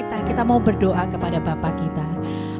kita mau berdoa kepada Bapa kita.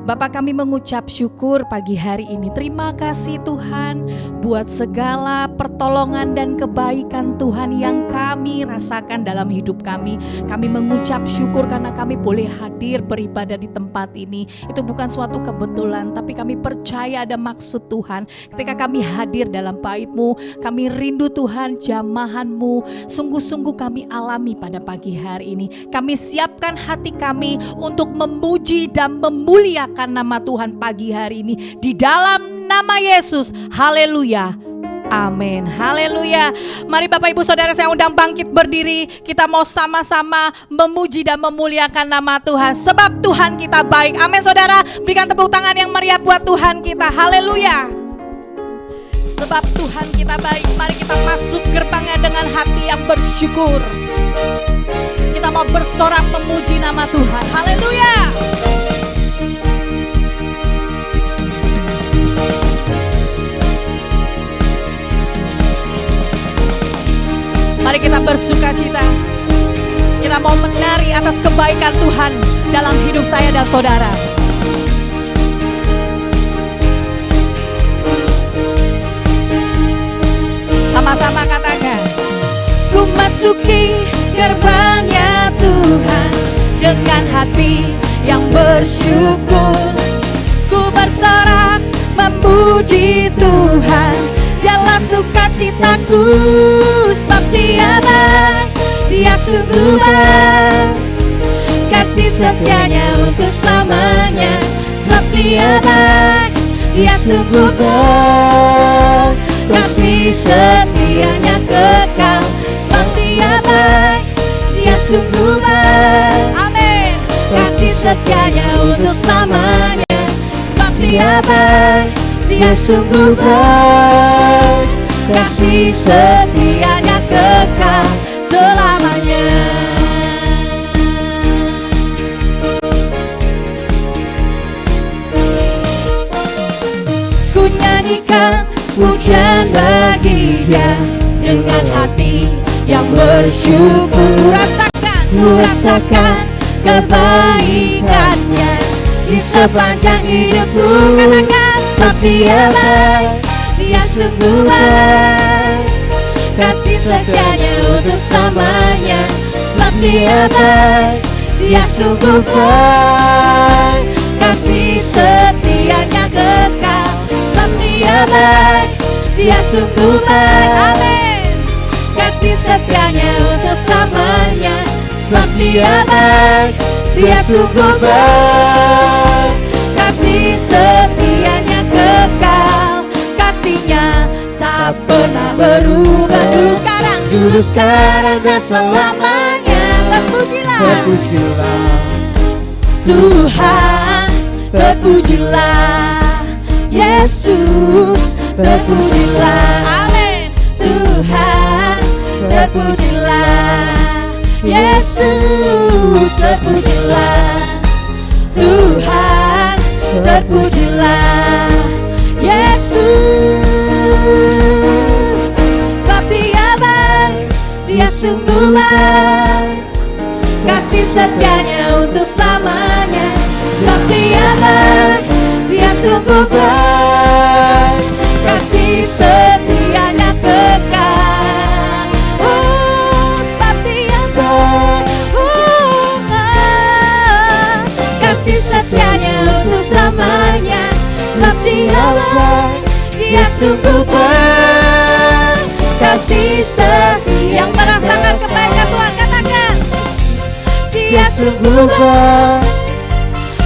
Bapa, kami mengucap syukur pagi hari ini. Terima kasih Tuhan buat segala pertolongan dan kebaikan Tuhan yang kami rasakan dalam hidup kami. Kami mengucap syukur karena kami boleh hadir beribadah di tempat ini. Itu bukan suatu kebetulan, tapi kami percaya ada maksud Tuhan. Ketika kami hadir dalam bait-Mu, kami rindu Tuhan jamahan-Mu. Sungguh-sungguh kami alami pada pagi hari ini. Kami siapkan hati kami untuk memuji dan memuliakan nama Tuhan pagi hari ini di dalam nama Yesus. Haleluya. Amin. Haleluya. Mari Bapak Ibu Saudara saya undang bangkit berdiri. Kita mau sama-sama memuji dan memuliakan nama Tuhan. Sebab Tuhan kita baik. Amin saudara. Berikan tepuk tangan yang meriah buat Tuhan kita. Haleluya. Sebab Tuhan kita baik. Mari kita masuk gerbangnya dengan hati yang bersyukur. Kita mau bersorak memuji nama Tuhan. Haleluya. Mari kita bersukacita. Kita mau menari atas kebaikan Tuhan dalam hidup saya dan saudara. Sama-sama katakan. Ku masuki gerbangnya Tuhan dengan hati yang bersyukur. Ku bersorak memuji Tuhan. Dialah sukacitaku, sebab Dia baik, Dia sungguh baik. Kasih setianya untuk selamanya, sebab Dia baik, Dia sungguh baik. Kasih setianya kekal, sebab Dia baik, Dia sungguh baik. Amin. Kasih setianya untuk selamanya, sebab Dia baik, Dia sungguh baik. Kasih setianya kekal selamanya. Ku nyanyikan pujian bagi Dia dengan hati yang bersyukur. Ku rasakan kebaikannya di sepanjang hidupku. Katakan, sebab Dia baik, Dia sungguh baik. Kasih setianya untuk selamanya, sebab Dia baik, Dia sungguh baik. Kasih setianya kekal, sebab Dia baik, Dia sungguh baik. Amin. Kasih setianya untuk selamanya, sebab Dia baik, Dia sungguh baik. Kasih setianya kekal, kasihnya tak pernah berubah. Dulu sekarang dan selamanya. Terpujilah Tuhan, terpujilah Yesus, terpujilah. Amin. Tuhan, terpujilah Yesus, terpujilah Tuhan, terpujilah Yesus. Sebab Dia baik, Dia sungguh baik. Kasih setianya untuk selamanya, sebab Dia baik, Dia sungguh baik. Kasih setianya kekal. Oh, sebab Dia baik. Kasih setianya untuk selamanya, sebab Dia baik, Dia sungguh baik. Kasih setia yang merasakan kebaikan Tuhan, katakan, Dia sungguh baik.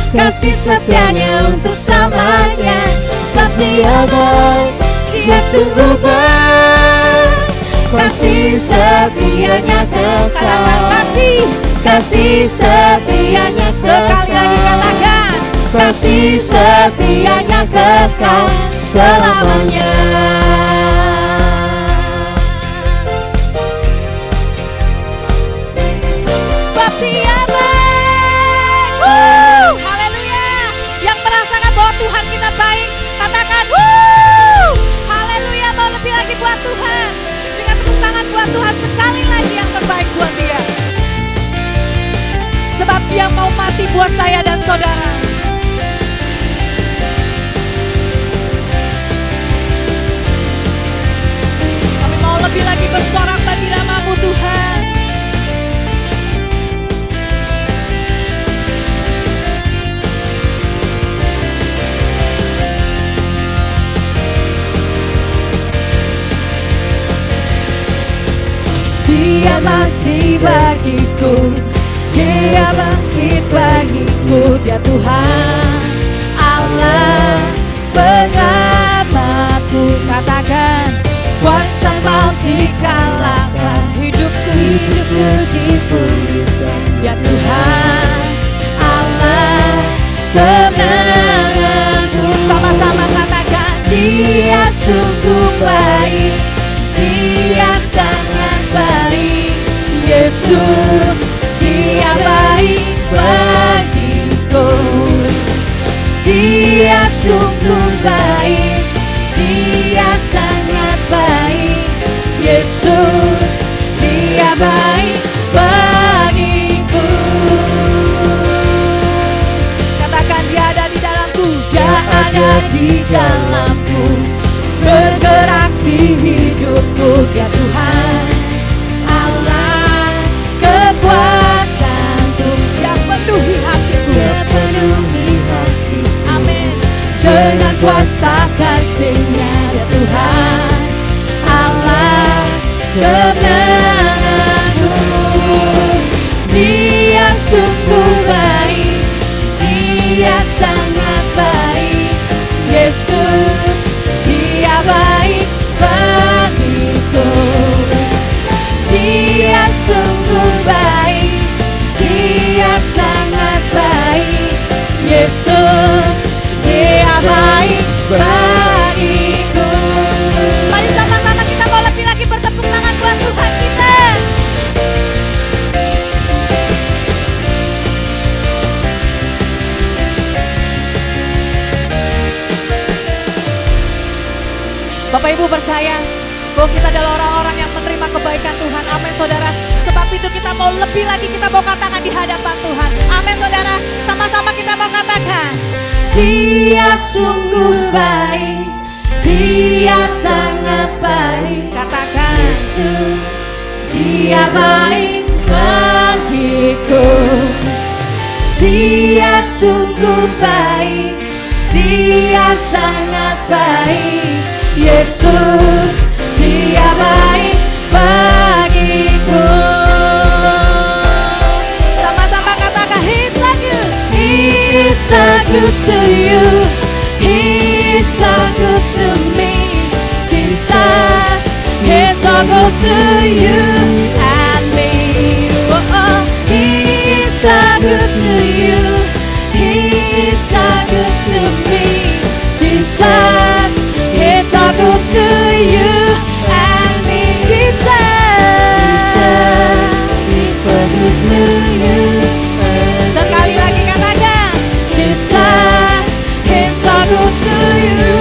Kasih setianya untuk selamanya, sebab Dia baik, Dia sungguh baik. Kasih setianya kekal. Kasih setianya kekal. Lagi katakan, kasih setianya kekal selamanya. Sebab Dia baik. Haleluya. Yang merasakan bahwa Tuhan kita baik, katakan haleluya. Mau lebih lagi buat Tuhan. Berikan tepuk tangan buat Tuhan sekali lagi yang terbaik buat Dia. Sebab Dia mau hati buat saya dan saudara. Kami mau lebih lagi bersorak bagi nama-Mu Tuhan. Dia mati bagiku, Dia bangkit bagiku, Dia Tuhan Allah penyelamatku. Katakan, kuasa maut dikalahkan, hidupku dipulihkan. Dia Tuhan Allah kemenanganku. Sama-sama katakan, Dia sungguh baik, Dia sangat baik. Yesus, Dia baik bagiku. Dia sungguh baik, Dia sangat baik. Yesus, Dia baik bagiku. Katakan, Dia ada di dalamku, Dia ada di dalamku, bergerak di hidupku. Dia Tuhan Allah kekuatanku, Dia penuhi hatiku, Dia penuhi hatiku. Amin. Dengan kuasa kasih-Nya, Dia Tuhan Allah kemenanganku. Dia sungguh baik, Dia sangat baik. Yesus, Dia baik bagiku. Dia sungguh baik, Dia sangat baik. Yesus, Dia baik bagiku. Mari sama-sama kita mau lebih lagi bertepuk tangan buat Tuhan kita. Bapak Ibu percaya bahwa kita adalah orang-orang yang menerima kebaikan Tuhan. Amin saudara. Sebab itu kita mau lebih lagi, kita mau katakan di hadapan Tuhan. Amin saudara. Sama-sama kita mau katakan, Dia sungguh baik, Dia sangat baik. Katakan, Yesus, Dia baik bagiku. Dia sungguh baik, Dia sangat baik. Yesus, Dia baik bagiku. Sama-sama katakan, He's so good, He's so good to you, He's so good to me. Jesus, He's so good to you and me. Oh, oh. He's so good to you, He's so good to me. Jesus, He's so good to you and me. Jesus, He's so good to you. Sekali lagi katakan, Jesus, He's so good to you,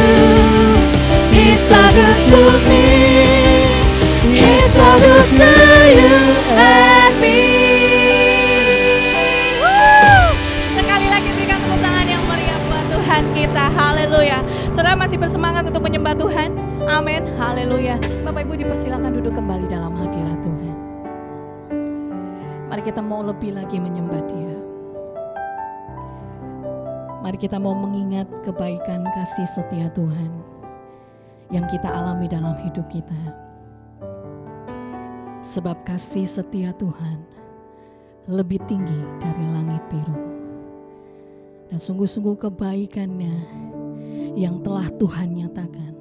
He's so good to me. He's so good to you and me. Sekali lagi berikan tepuk tangan yang meriah buat Tuhan kita. Haleluya. Saudara masih bersemangat untuk menyembah Tuhan? Amin. Haleluya. Bapak Ibu dipersilakan duduk kembali dalam hadirat Tuhan. Mari kita mau lebih lagi menyembah Dia. Mari kita mau mengingat kebaikan kasih setia Tuhan yang kita alami dalam hidup kita. Sebab kasih setia Tuhan lebih tinggi dari langit biru. Dan sungguh-sungguh kebaikannya yang telah Tuhan nyatakan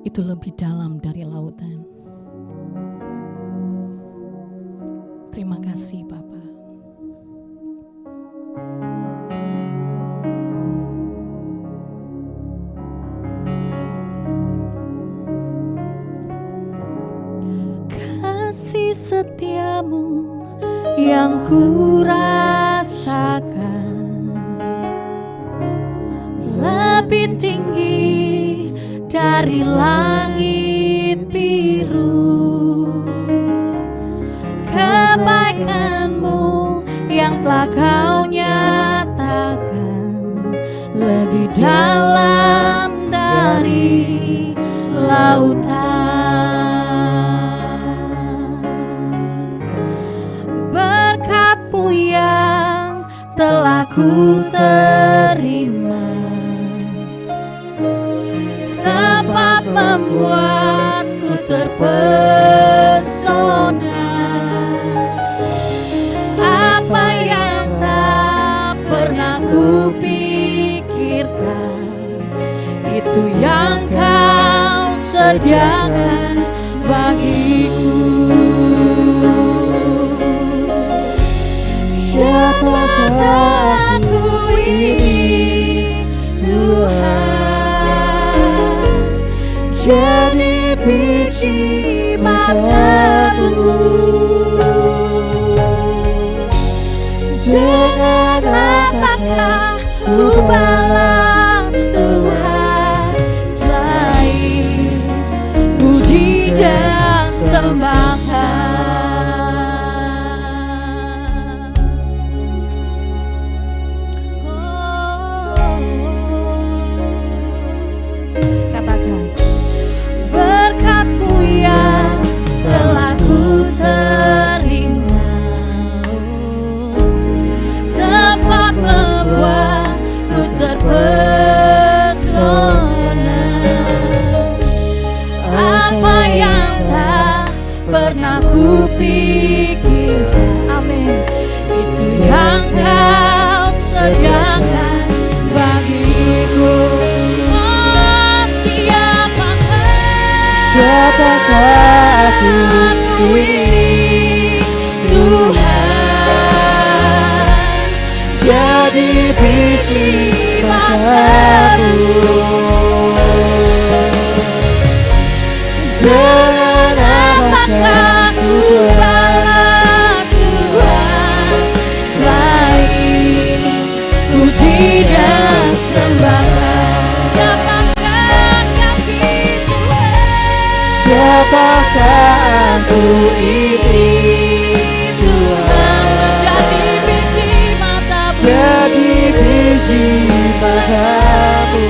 itu lebih dalam dari lautan. Terima kasih Bapa. Kasih setiamu yang ku rasakan lebih tinggi dari langit biru. Kebaikanmu yang telah Kau nyatakan dalam dari lautan. Berkat-Mu yang telah ku terima sempat membuatku terpesona. Apa yang tak pernah ku pikirkan, itu yang Kau sediakan bagiku. Siapakah aku ini, Tuhan? Jadi biji mata-Mu. Dengan apakah ku balas Tuhan selain puji dan sembahan? Katakan, berkat-Mu yang telah ku terima sempat membuatku terpesona. Apa yang tak pernah ku pikirkan, amin, itu yang Kau sediakan bagiku. Oh, siapakah aku ini, Tuhan? Jadi biji mata-Mu. Dengan apakah ku balas Tuhan selain puji dan sembahan? Siapakah kami, Tuhan? Siapakah aku ini, Tuhan? Menjadi biji mata-Mu. Jadi biji mata-Mu.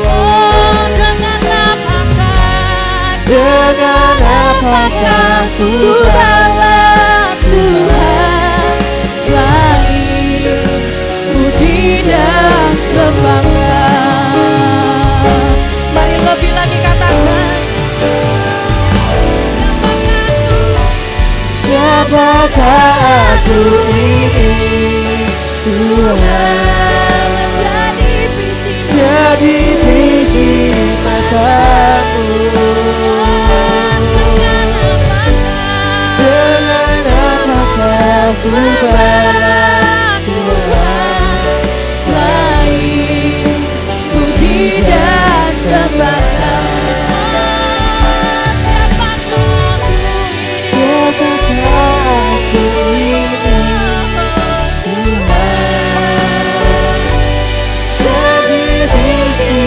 Oh, dengan apakah ku balas Tuhan selain puji dan sembahan? Mari lebih lagi katakan, siapakah aku ini, Tuhan? Menjadi biji mata-Mu. Ku balas Tuhan selain puji dan sembahan. Siapakah aku ini, Tuhan? Jadi biji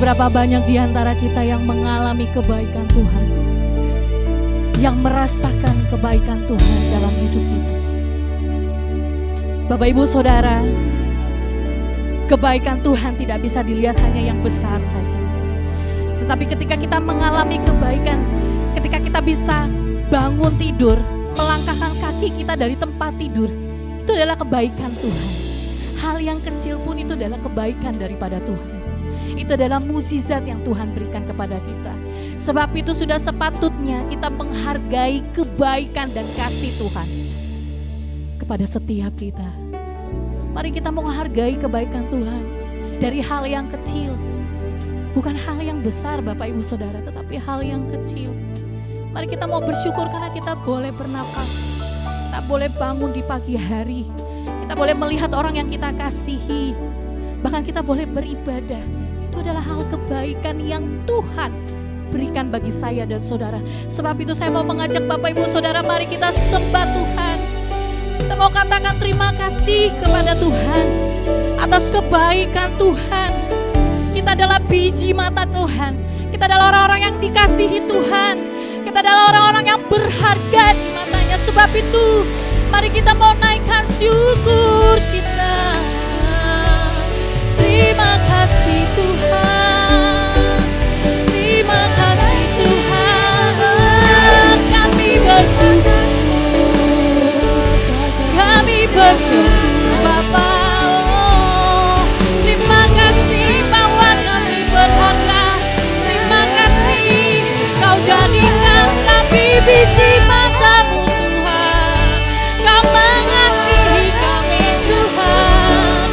Berapa banyak di antara kita yang mengalami kebaikan Tuhan, yang merasakan kebaikan Tuhan dalam hidup kita. Bapak Ibu Saudara, kebaikan Tuhan tidak bisa dilihat hanya yang besar saja. Tetapi ketika kita mengalami kebaikan, ketika kita bisa bangun tidur, melangkahkan kaki kita dari tempat tidur, itu adalah kebaikan Tuhan. Hal yang kecil pun itu adalah kebaikan daripada Tuhan. Itu adalah mukjizat yang Tuhan berikan kepada kita. Sebab itu sudah sepatutnya kita menghargai kebaikan dan kasih Tuhan kepada setiap kita. Mari kita menghargai kebaikan Tuhan dari hal yang kecil. Bukan hal yang besar Bapak Ibu Saudara, tetapi hal yang kecil. Mari kita mau bersyukur karena kita boleh bernafas. Kita boleh bangun di pagi hari. Kita boleh melihat orang yang kita kasihi. Bahkan kita boleh beribadah. Itu adalah hal kebaikan yang Tuhan berikan bagi saya dan saudara. Sebab itu saya mau mengajak Bapak Ibu Saudara, mari kita sembah Tuhan. Kita mau katakan terima kasih kepada Tuhan atas kebaikan Tuhan. Kita adalah biji mata Tuhan. Kita adalah orang-orang yang dikasihi Tuhan. Kita adalah orang-orang yang berharga di matanya. Sebab itu mari kita mau naikkan syukur kita. Terima kasih Tuhan, terima kasih Tuhan, kami bersyukur Bapa. Oh, terima kasih bahwa kami berharga, terima kasih Kau jadikan kami biji mata-Mu Tuhan, Kau mengasihi kami Tuhan.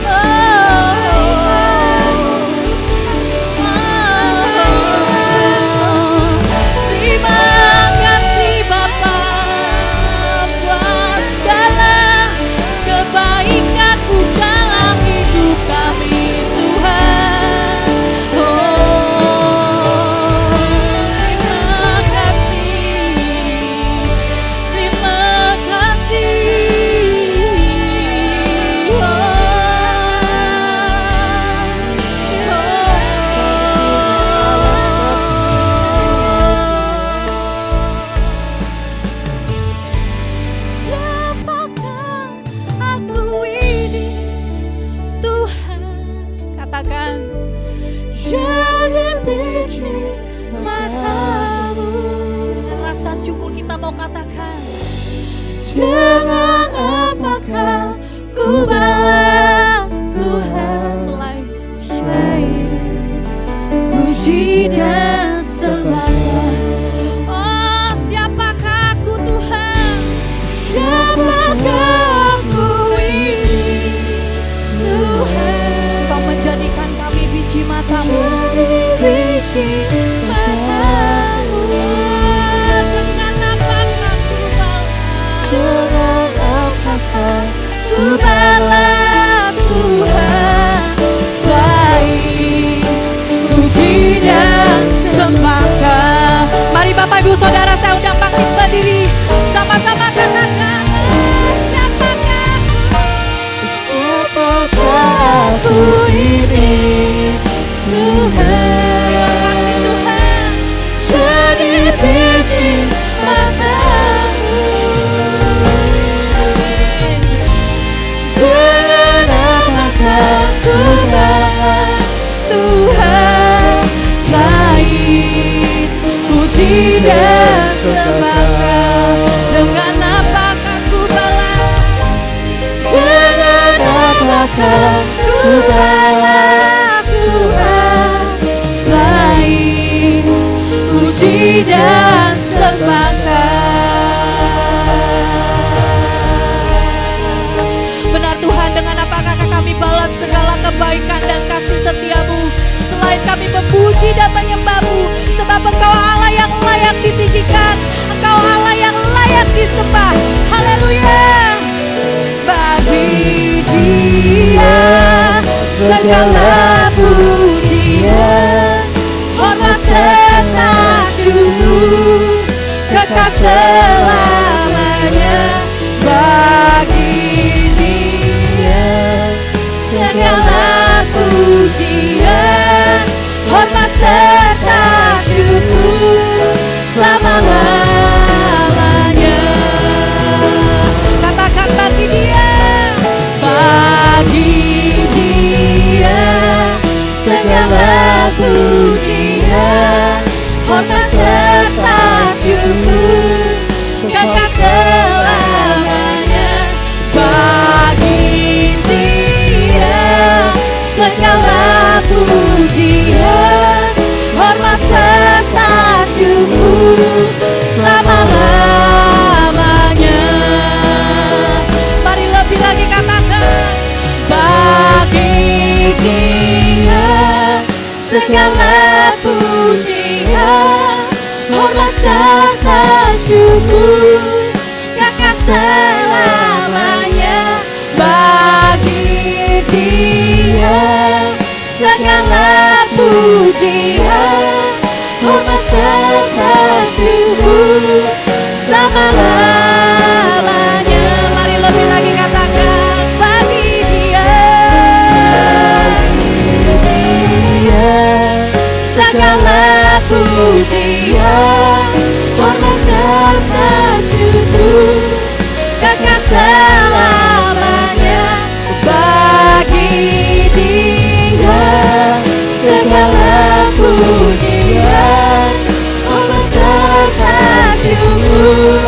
Terima kasih Bapa buat segala kebaikan-Mu dalam hidup kami Tuhan. Terima kasih, terima kasih. Siapakah aku ini Tuhan? Katakan, jadi biji mata-Mu. Dan rasa syukur kita mau katakan, dengan apakah ku balas Tuhan selain puji dan sembah. Oh, siapakah aku Tuhan? Siapakah aku ini Tuhan? Engkau menjadikan kami biji mata-Mu. Oh, dengan apakah ku balas? Dengan apakah ku balas Tuhan selain puji dan sembah. Mari Bapak Ibu Saudara, saya undang bangkit berdiri, sama-sama katakan, siapakah aku ini Tuhan? Terima kasih Tuhan, jadi biji mata-Mu. Dengan apakah ku balas Tuhan selain puji dan sembah? Dengan apakah ku balas? Dengan apakah ku balas Tuhan selain puji dan sembah? Benar Tuhan, dengan apakah kami balas segala kebaikan dan kasih setia-Mu selain kami memuji dan menyembah-Mu? Sebab Engkau Allah yang layak ditinggikan, Engkau Allah yang layak disembah. Haleluya. Bagi Dia segala pujian, hormat serta syukur kekal selamanya. Bagi Dia segala pujian, hormat serta syukur selama-lamanya. Katakan bagi Dia, bagi Dia segala pujian, hormat serta syukur kekal selamanya. Bagi Dia segala pujian, hormat serta syukur selama-lamanya. Mari lebih lagi katakan, bagi Dia segala pujian, hormat serta syukur kekal selamanya. Bagi Dia segala pujian, hormat serta syukur selama-lamanya. Mari lebih lagi katakan, bagi Dia segala pujian, hormat serta syukur kekal selamanya. Bagi Dia segala pujian, hormat serta syukur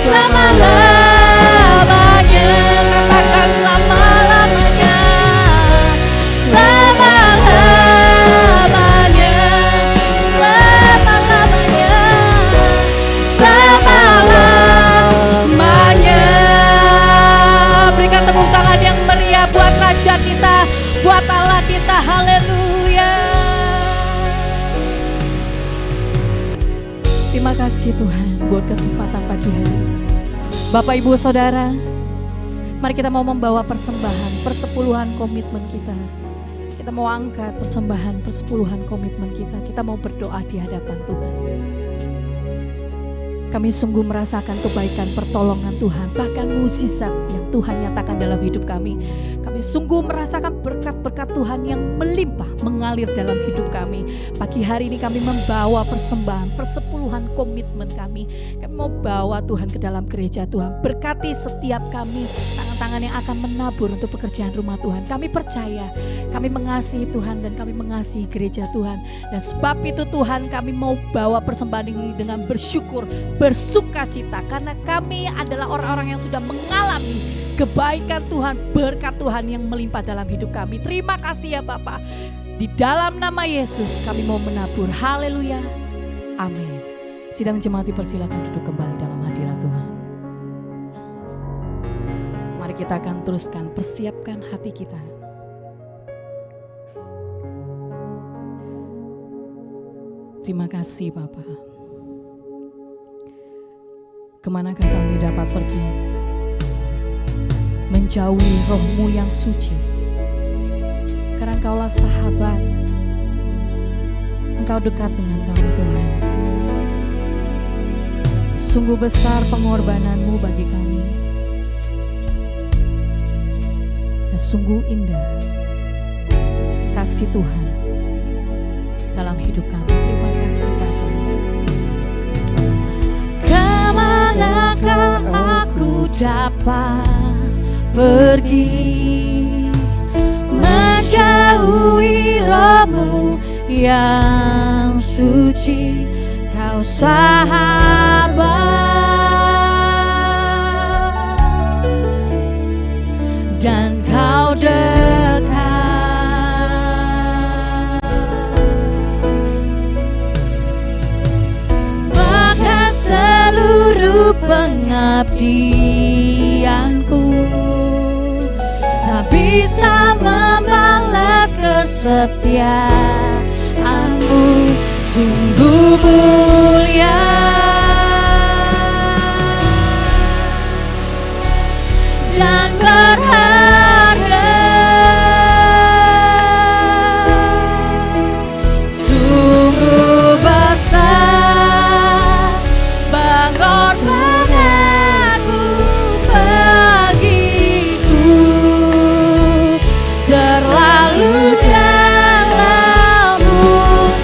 selama-lamanya. Katakan selama-lamanya, selama-lamanya, selama-lamanya, selama-lamanya. Berikan tepuk tangan yang meriah buat Raja kita, buat Allah kita. Haleluya. Terima kasih Tuhan buat kesempatan pagi hari. Bapak Ibu Saudara, mari kita mau membawa persembahan, persepuluhan komitmen kita. Kita mau angkat persembahan, persepuluhan komitmen kita. Kita mau berdoa di hadapan Tuhan. Kami sungguh merasakan kebaikan pertolongan Tuhan, bahkan mukjizat yang Tuhan nyatakan dalam hidup kami. Kami sungguh merasakan berkat-berkat Tuhan yang melimpah mengalir dalam hidup kami. Pagi hari ini kami membawa persembahan, persepuluhan komitmen kami. Kami mau bawa Tuhan ke dalam gereja Tuhan. Berkati setiap kami, tangan-tangan yang akan menabur untuk pekerjaan rumah Tuhan. Kami percaya, kami mengasihi Tuhan dan kami mengasihi gereja Tuhan. Dan sebab itu Tuhan, kami mau bawa persembahan ini dengan bersyukur, bersukacita, karena kami adalah orang-orang yang sudah mengalami kebaikan Tuhan, berkat Tuhan yang melimpah dalam hidup kami. Terima kasih ya Bapa. Di dalam nama Yesus kami mau menabur. Haleluya. Amin. Sidang jemaat dipersilakan duduk kembali dalam hadirat Tuhan. Mari kita akan teruskan, persiapkan hati kita. Terima kasih Bapa. Kemanakah kami dapat pergi? Menjauhi roh-Mu yang suci. Karena Engkaulah sahabat. Engkau dekat dengan kami Tuhan. Sungguh besar pengorbanan-Mu bagi kami. Dan sungguh indah kasih Tuhan dalam hidup kami. Terima kasih Bapa. Kemanakah aku dapat pergi, menjauhi roh-Mu yang suci, Kau sahabat dan Kau dekat. Bahkan seluruh pengabdianku tak bisa membalas kesetiaan-Mu, sungguh mulia dan berharga. Sungguh besar pengorbanan-Mu bagiku, terlalu dalam untuk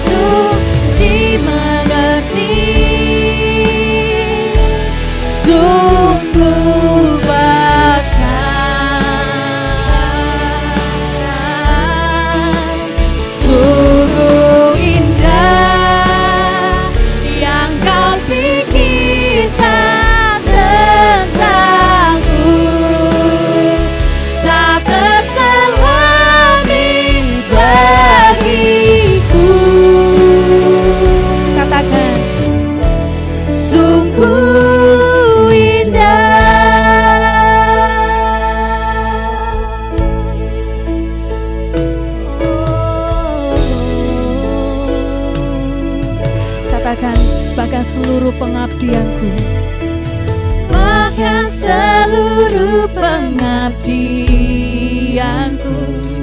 menyerahkan seluruh pengabdianku.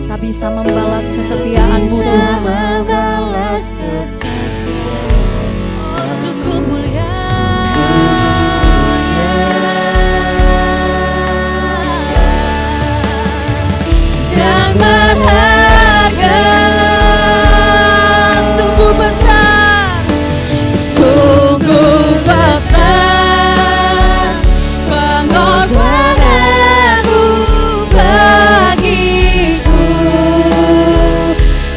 Tak bisa membalas kesetiaan-Mu Tuhan. Oh, sungguh mulia. Dan berharga, sungguh besar, sungguh besar pengorbananmu bagiku,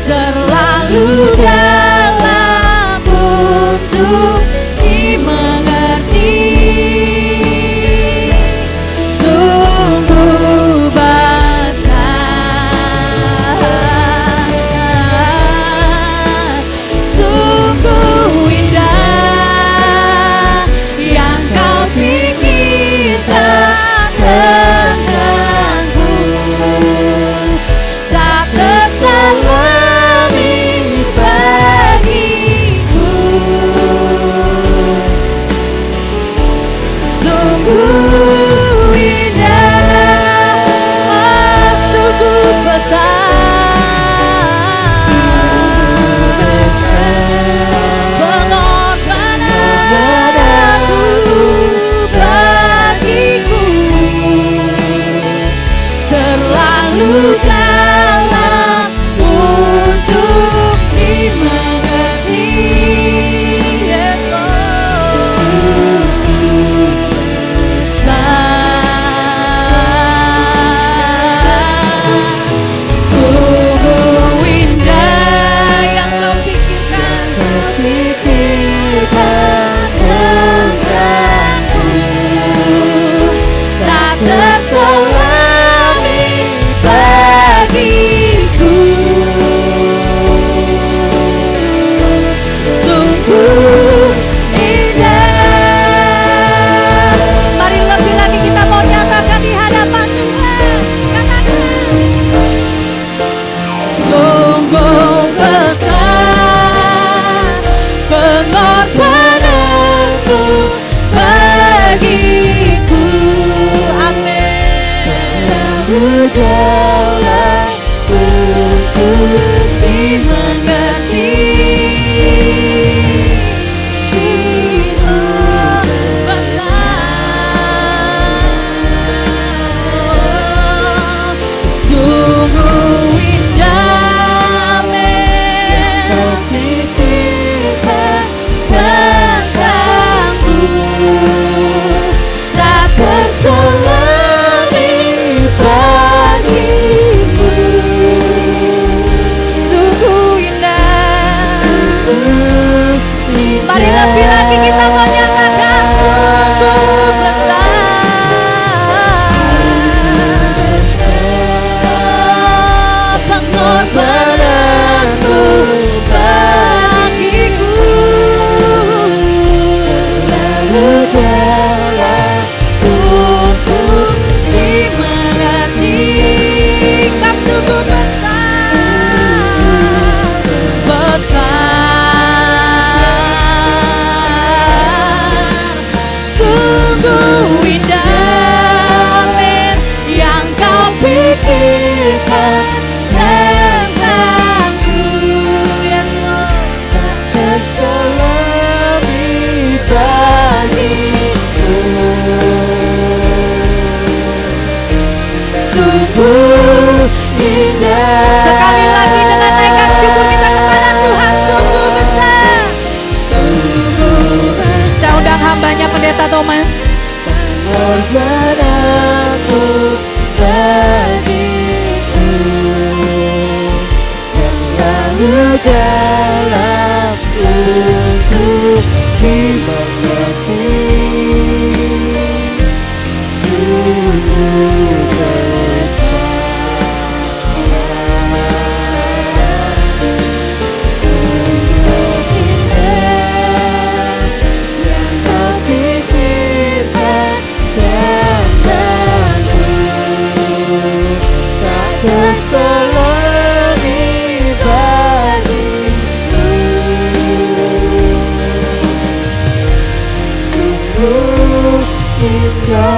terlalu dalam untuk dimengerti. Sungguh besar, sungguh indah yang Kau pikirkan tentangku. Tak terselami bagiku. Sungguh indah, oh, sungguh besar pengorbananmu bagiku, terlalu dalam untuk dimengerti. Yes, Lord. Sungguh indah yang Kau pikirkan tentangku. Tak terselami bagiku. Sungguh indah. Mari lebih lagi kita mau nyatakan di hadapan Tuhan. Katakan, sungguh besar pengorbananmu bagiku. Amin. Jalan untuk dimengerti. Sungguh besar, sungguh indah, pikirkan tentangku. Tak terselami bagiku. Sungguh indah. Mari lebih lagi kita menyatakan sungguh besar. Oh, pengorbananmu bagiku, terlalu dalam untuk dimengerti. Kau sungguh besar, sungguh indah, amin, yang Kau pikirkan tentangku. Yes, Lord. Tak terselami bagiku. Sungguh indah. Sekali lagi dengan naikkan syukur kita kepada Tuhan. Sungguh besar, sungguh besar. Saya undang hambanya Pendeta Thomas. Pengorbananmu bagiku, terlalu dalam untuk dimengerti. Sungguh besar, sungguh indah yang Kau pikirkan tentangku. Tak terselami bagiku. Sungguh indah.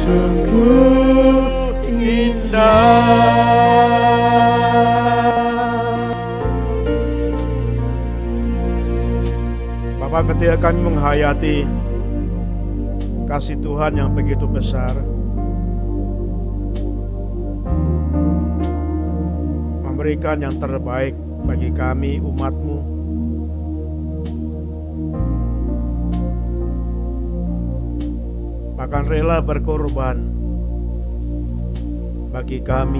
Sungguh indah. Bapak, ketika kami menghayati kasih Tuhan yang begitu besar, memberikan yang terbaik bagi kami umat-Mu, bahkan rela berkorban bagi kami.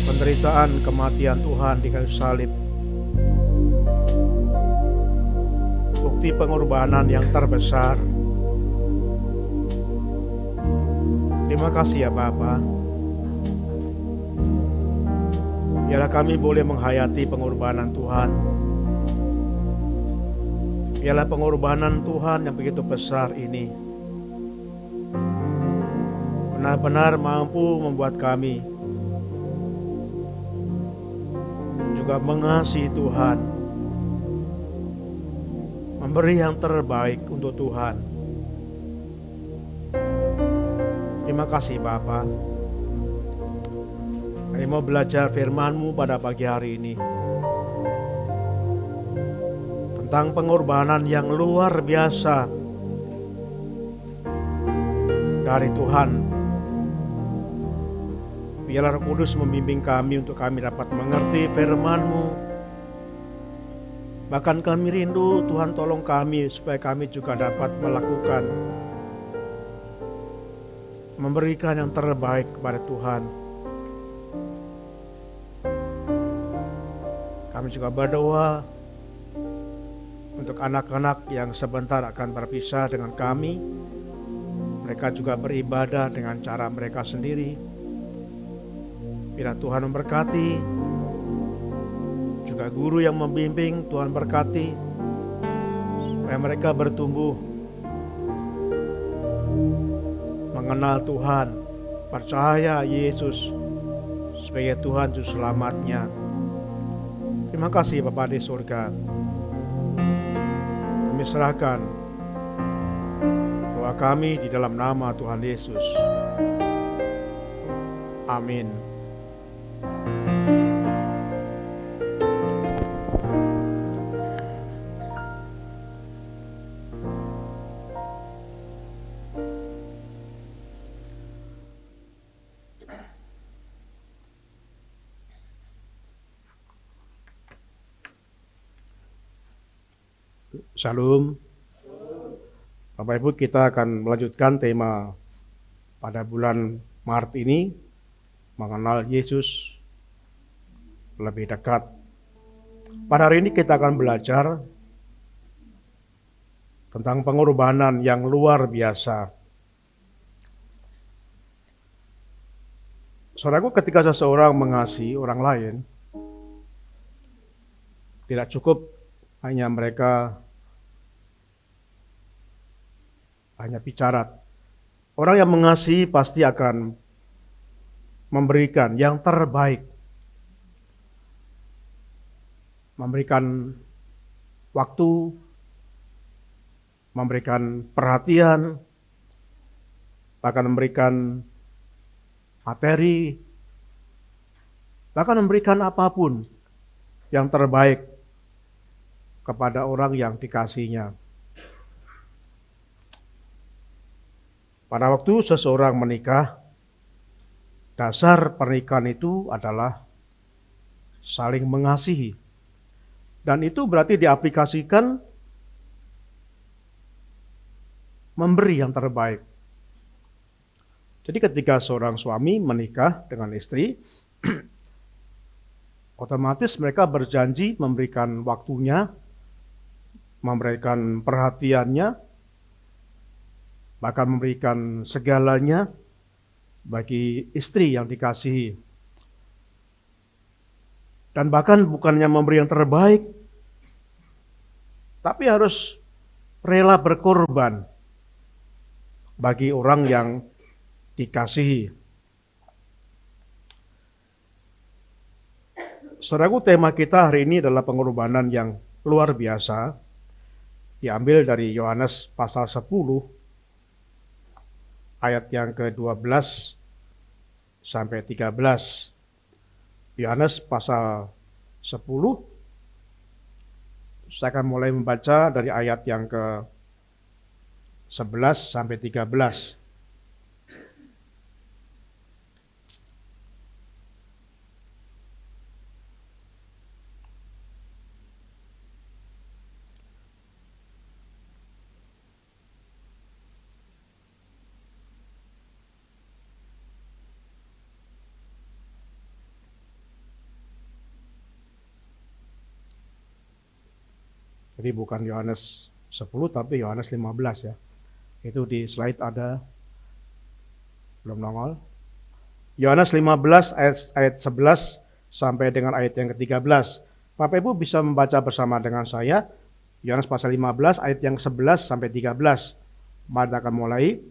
Penderitaan kematian Tuhan di kayu salib, bukti pengorbanan yang terbesar. Terima kasih ya Bapa. Biarlah kami boleh menghayati pengorbanan Tuhan. Biarlah pengorbanan Tuhan yang begitu besar ini benar-benar mampu membuat kami juga mengasihi Tuhan, memberi yang terbaik untuk Tuhan. Terima kasih Bapa. Kami mau belajar firman-Mu pada pagi hari ini tentang pengorbanan yang luar biasa dari Tuhan. Biarlah Roh Kudus membimbing kami untuk kami dapat mengerti firman-Mu. Bahkan kami rindu Tuhan, tolong kami supaya kami juga dapat melakukan, memberikan yang terbaik kepada Tuhan. Kami juga berdoa untuk anak-anak yang sebentar akan berpisah dengan kami. Mereka juga beribadah dengan cara mereka sendiri. Biar Tuhan memberkati. Juga guru yang membimbing, Tuhan berkati, supaya mereka bertumbuh mengenal Tuhan, percaya Yesus sebagai Tuhan Juru Selamatnya. Terima kasih Bapa di surga. Kami serahkan doa kami di dalam nama Tuhan Yesus. Amin. Shalom. Bapak Ibu, kita akan melanjutkan tema pada bulan Maret ini, mengenal Yesus lebih dekat. Pada hari ini kita akan belajar tentang pengorbanan yang luar biasa. Saudaraku, ketika seseorang mengasihi orang lain, tidak cukup hanya mereka hanya bicara. Orang yang mengasihi pasti akan memberikan yang terbaik. Memberikan waktu, memberikan perhatian, bahkan memberikan materi, bahkan memberikan apapun yang terbaik kepada orang yang dikasihinya. Pada waktu seseorang menikah, dasar pernikahan itu adalah saling mengasihi. Dan itu berarti diaplikasikan memberi yang terbaik. Jadi ketika seorang suami menikah dengan istri, otomatis mereka berjanji memberikan waktunya, memberikan perhatiannya, bahkan memberikan segalanya bagi istri yang dikasihi. Dan bahkan bukannya memberi yang terbaik, tapi harus rela berkorban bagi orang yang dikasihi. Saudaraku, tema kita hari ini adalah pengorbanan yang luar biasa. Diambil dari Yohanes pasal 10 ayat yang ke-12 sampai 13. Yohanes pasal 10, saya akan mulai membaca dari ayat yang ke-11 sampai 13. Jadi bukan Yohanes 10 tapi Yohanes 15 ya. Itu di slide ada, belum nongol. Yohanes 15 ayat 11 sampai dengan ayat yang ke-13. Bapak Ibu bisa membaca bersama dengan saya. Yohanes pasal 15 ayat yang 11 sampai 13. Mari akan mulai.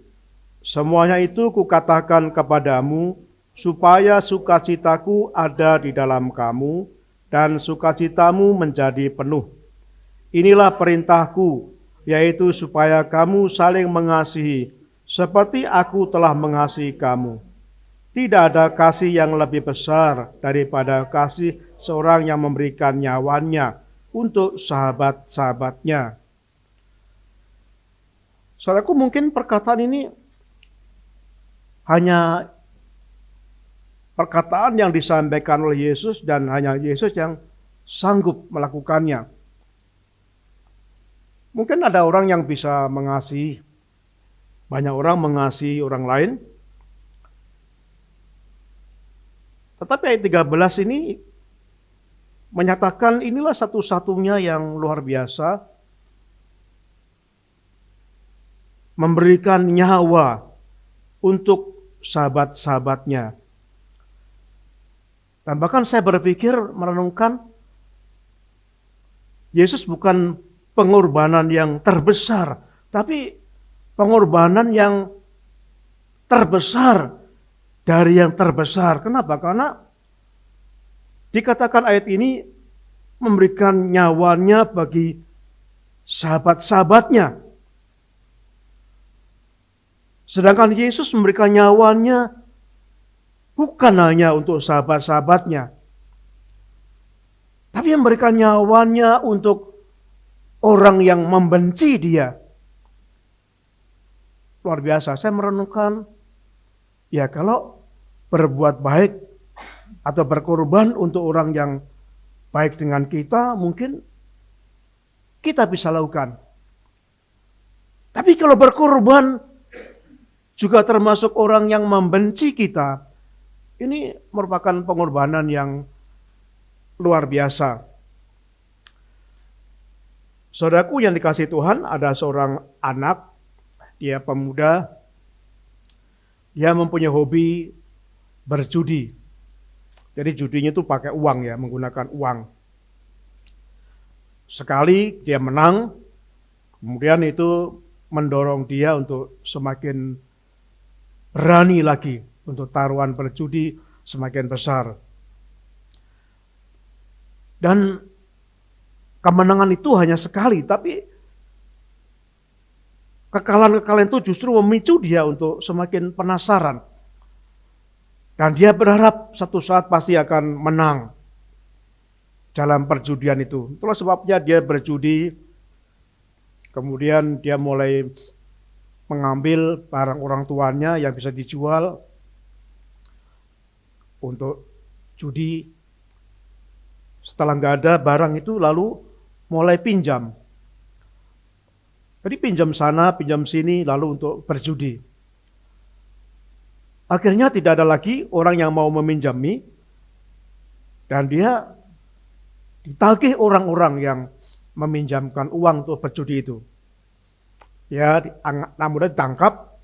Semuanya itu kukatakan kepadamu supaya sukacitaku ada di dalam kamu dan sukacitamu menjadi penuh. Inilah perintahku, yaitu supaya kamu saling mengasihi, seperti aku telah mengasihi kamu. Tidak ada kasih yang lebih besar daripada kasih seorang yang memberikan nyawanya untuk sahabat-sahabatnya. Saudaraku, mungkin perkataan ini hanya perkataan yang disampaikan oleh Yesus dan hanya Yesus yang sanggup melakukannya. Mungkin ada orang yang bisa mengasihi, banyak orang mengasihi orang lain. Tetapi ayat 13 ini menyatakan inilah satu-satunya yang luar biasa, memberikan nyawa untuk sahabat-sahabatnya. Dan bahkan saya berpikir, merenungkan, Yesus bukan pengorbanan yang terbesar, tapi pengorbanan yang terbesar dari yang terbesar. Kenapa? Karena dikatakan ayat ini memberikan nyawanya bagi sahabat-sahabatnya. Sedangkan Yesus memberikan nyawanya bukan hanya untuk sahabat-sahabatnya, tapi memberikan nyawanya untuk orang yang membenci dia. Luar biasa. Saya merenungkan, ya kalau berbuat baik atau berkorban untuk orang yang baik dengan kita, mungkin kita bisa lakukan. Tapi kalau berkorban juga termasuk orang yang membenci kita, ini merupakan pengorbanan yang luar biasa. Saudaraku yang dikasihi Tuhan, ada seorang anak, dia pemuda, dia mempunyai hobi berjudi. Jadi judinya itu pakai uang ya, menggunakan uang. Sekali dia menang, kemudian itu mendorong dia untuk semakin berani lagi untuk taruhan berjudi semakin besar. Dan kemenangan itu hanya sekali, tapi kekalahan-kekalahan itu justru memicu dia untuk semakin penasaran. Dan dia berharap satu saat pasti akan menang dalam perjudian itu. Itulah sebabnya dia berjudi, kemudian dia mulai mengambil barang orang tuanya yang bisa dijual untuk judi. Setelah nggak ada barang itu, lalu mulai pinjam. Jadi pinjam sana, pinjam sini, lalu untuk berjudi. Akhirnya tidak ada lagi orang yang mau meminjami, dan dia ditagih orang-orang yang meminjamkan uang untuk berjudi itu. Ya, namun ditangkap,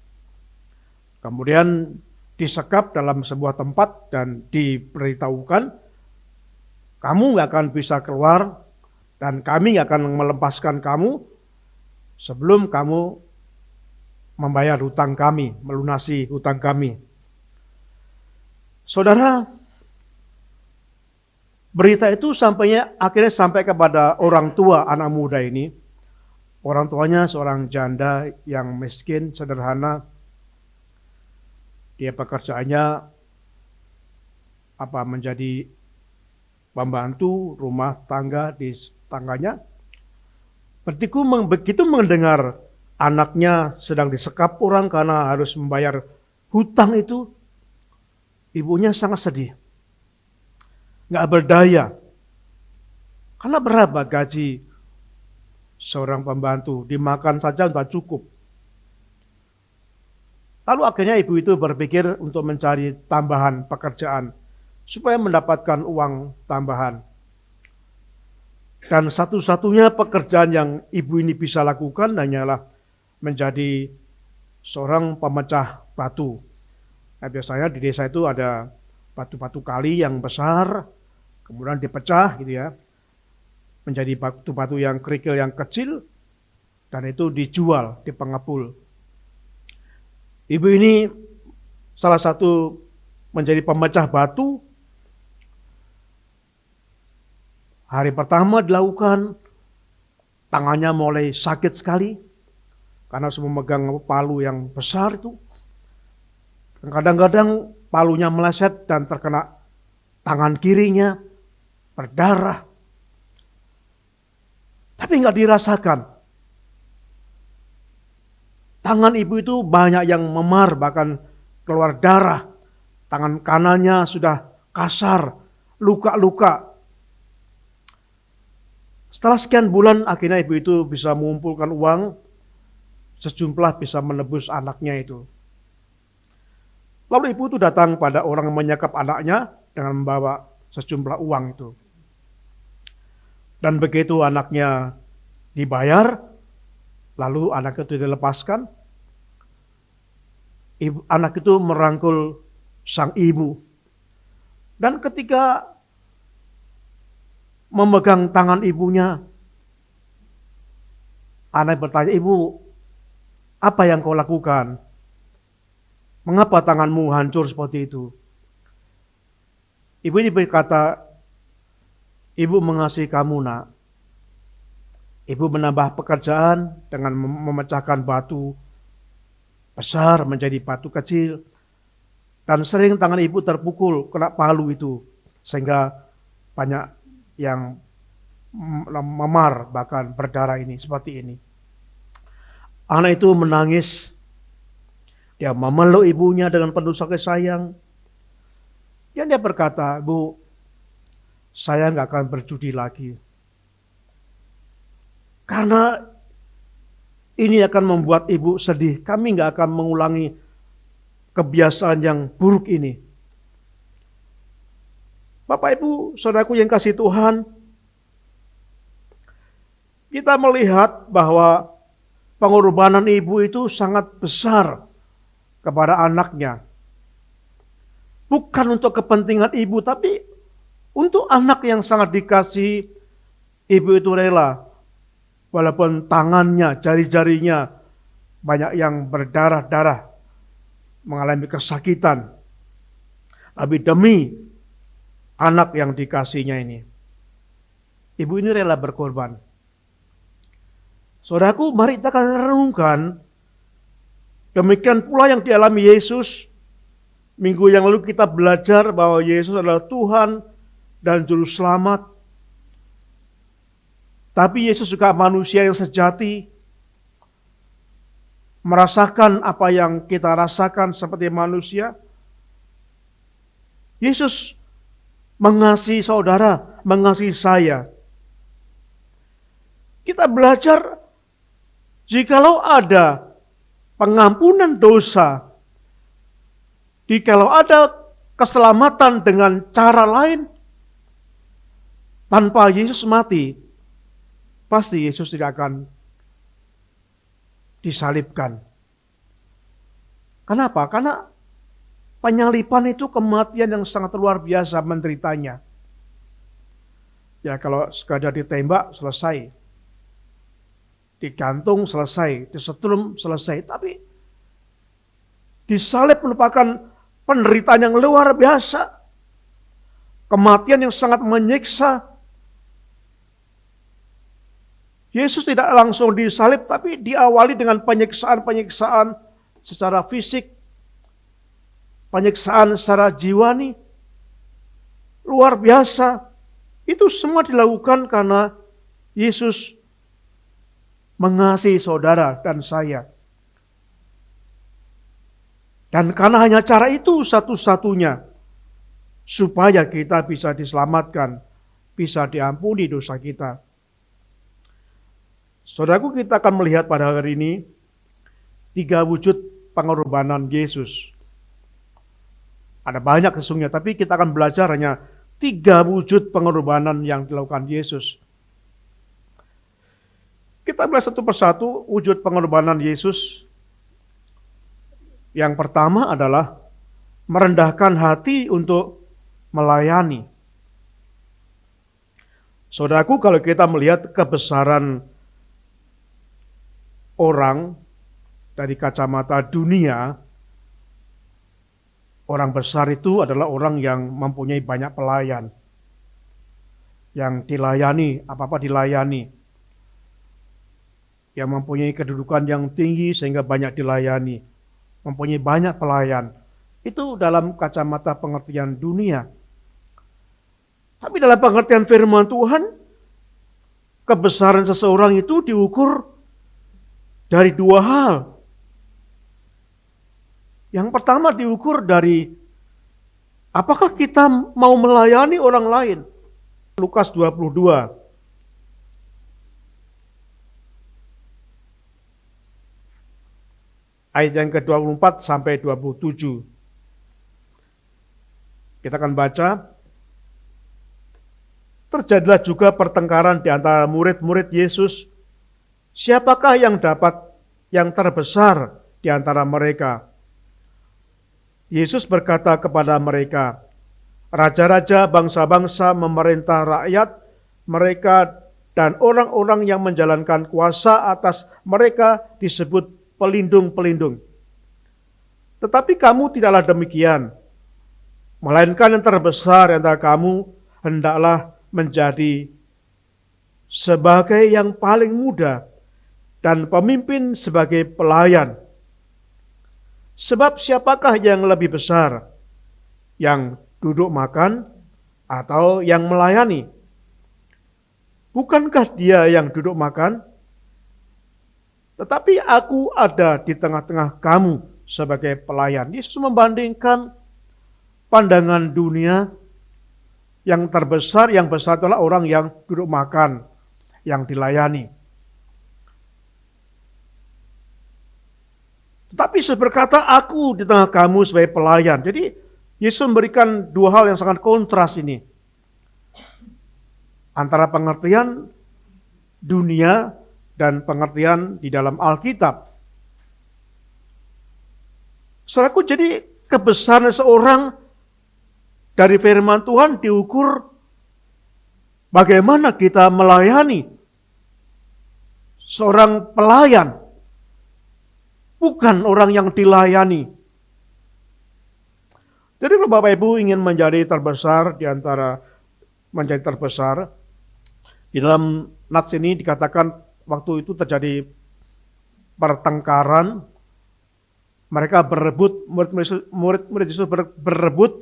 kemudian disekap dalam sebuah tempat dan diberitahukan, kamu nggak akan bisa keluar dan kami nggak akan melepaskan kamu sebelum kamu membayar hutang kami, melunasi hutang kami. Saudara, berita itu akhirnya sampai kepada orang tua anak muda ini. Orang tuanya seorang janda yang miskin, sederhana. Dia pekerjaannya menjadi pembantu rumah tangga di tangganya. Begitu mendengar anaknya sedang disekap orang karena harus membayar hutang itu, ibunya sangat sedih. Nggak berdaya. Karena berapa gaji seorang pembantu? Dimakan saja sudah cukup. Lalu akhirnya ibu itu berpikir untuk mencari tambahan pekerjaan supaya mendapatkan uang tambahan. Dan satu-satunya pekerjaan yang ibu ini bisa lakukan hanyalah menjadi seorang pemecah batu. Nah, biasanya di desa itu ada batu-batu kali yang besar, kemudian dipecah gitu ya, menjadi batu-batu yang kerikil yang kecil, dan itu dijual di pengepul. Ibu ini salah satu menjadi pemecah batu. Hari pertama dilakukan, tangannya mulai sakit sekali karena harus memegang palu yang besar itu. Dan kadang-kadang palunya meleset dan terkena tangan kirinya, berdarah. Tapi nggak dirasakan. Tangan ibu itu banyak yang memar, bahkan keluar darah. Tangan kanannya sudah kasar, luka-luka. Setelah sekian bulan, akhirnya ibu itu bisa mengumpulkan uang, sejumlah bisa menebus anaknya itu. Lalu ibu itu datang pada orang yang menyekap anaknya dengan membawa sejumlah uang itu. Dan begitu anaknya dibayar, lalu anak itu dilepaskan, anak itu merangkul sang ibu. Dan ketika memegang tangan ibunya, anak bertanya, "Ibu, apa yang kau lakukan? Mengapa tanganmu hancur seperti itu?" Ibu ini berkata, "Ibu mengasihi kamu, nak. Ibu menambah pekerjaan dengan memecahkan batu besar menjadi batu kecil. Dan sering tangan ibu terpukul, kena palu itu. Sehingga banyak yang memar, bahkan berdarah ini, seperti ini." Anak itu menangis. Dia memeluk ibunya dengan penuh kasih sayang. Dan dia berkata, "Bu, saya nggak akan berjudi lagi. Karena ini akan membuat ibu sedih. Kami nggak akan mengulangi kebiasaan yang buruk ini." Bapak Ibu, saudaraku yang kasih Tuhan, kita melihat bahwa pengorbanan ibu itu sangat besar kepada anaknya. Bukan untuk kepentingan ibu, tapi untuk anak yang sangat dikasihi. Ibu itu rela, walaupun tangannya, jari-jarinya banyak yang berdarah-darah, mengalami kesakitan. Tapi demi anak yang dikasihnya ini, ibu ini rela berkorban. Saudaraku, mari kita akan renungkan, demikian pula yang dialami Yesus. Minggu yang lalu kita belajar bahwa Yesus adalah Tuhan dan Juru Selamat. Tapi Yesus juga manusia yang sejati, merasakan apa yang kita rasakan seperti manusia. Yesus mengasihi saudara, mengasihi saya. Kita belajar, jikalau ada pengampunan dosa, jikalau ada keselamatan dengan cara lain, tanpa Yesus mati, pasti Yesus tidak akan disalibkan. Kenapa? Karena penyaliban itu kematian yang sangat luar biasa menderitanya. Ya kalau sekadar ditembak selesai, digantung selesai, disetrum selesai. Tapi Disalib merupakan penderitaan yang luar biasa. Kematian yang sangat menyiksa. Yesus tidak langsung disalib, tapi diawali dengan penyiksaan-penyiksaan secara fisik, penyiksaan secara jiwani. Luar biasa. Itu semua dilakukan karena Yesus mengasihi saudara dan saya. Dan karena hanya cara itu satu-satunya, supaya kita bisa diselamatkan, bisa diampuni dosa kita. Saudaraku, kita akan melihat pada hari ini 3 wujud pengorbanan Yesus. Ada banyak sesungguhnya, tapi kita akan belajar hanya 3 wujud pengorbanan yang dilakukan Yesus. Kita melihat satu persatu wujud pengorbanan Yesus. Yang pertama adalah merendahkan hati untuk melayani. Saudaraku, kalau kita melihat kebesaran orang dari kacamata dunia, orang besar itu adalah orang yang mempunyai banyak pelayan. Yang dilayani, apa-apa dilayani. Yang mempunyai kedudukan yang tinggi sehingga banyak dilayani. Mempunyai banyak pelayan. Itu dalam kacamata pengertian dunia. Tapi dalam pengertian firman Tuhan, kebesaran seseorang itu diukur dari 2 hal. Yang pertama diukur dari apakah kita mau melayani orang lain. Lukas 22. Ayat yang ke-24 sampai 27. Kita akan baca. Terjadilah juga pertengkaran di antara murid-murid Yesus. Siapakah yang terbesar di antara mereka? Yesus berkata kepada mereka, raja-raja bangsa-bangsa memerintah rakyat mereka dan orang-orang yang menjalankan kuasa atas mereka disebut pelindung-pelindung. Tetapi kamu tidaklah demikian, melainkan yang terbesar antara kamu hendaklah menjadi sebagai yang paling muda dan pemimpin sebagai pelayan. Sebab siapakah yang lebih besar, yang duduk makan atau yang melayani? Bukankah dia yang duduk makan? Tetapi aku ada di tengah-tengah kamu sebagai pelayan. Yesus membandingkan pandangan dunia yang terbesar, yang besar adalah orang yang duduk makan, yang dilayani. Tetapi Yesus berkata, aku di tengah kamu sebagai pelayan. Jadi Yesus memberikan 2 hal yang sangat kontras ini. Antara pengertian dunia dan pengertian di dalam Alkitab. Saudaraku, jadi kebesaran seorang dari firman Tuhan diukur bagaimana kita melayani seorang pelayan, bukan orang yang dilayani. Jadi kalau Bapak Ibu ingin menjadi terbesar di antara menjadi terbesar, di dalam nats ini dikatakan waktu itu terjadi pertengkaran, mereka berebut, murid Yesus berebut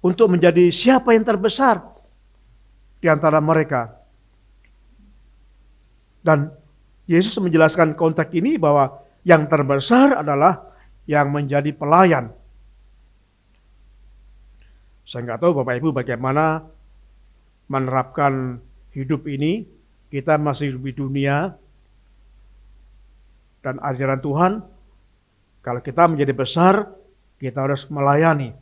untuk menjadi siapa yang terbesar di antara mereka. Dan Yesus menjelaskan konteks ini bahwa yang terbesar adalah yang menjadi pelayan. Saya nggak tahu Bapak Ibu bagaimana menerapkan hidup ini. Kita masih hidup di dunia, dan ajaran Tuhan, kalau kita menjadi besar, kita harus melayani.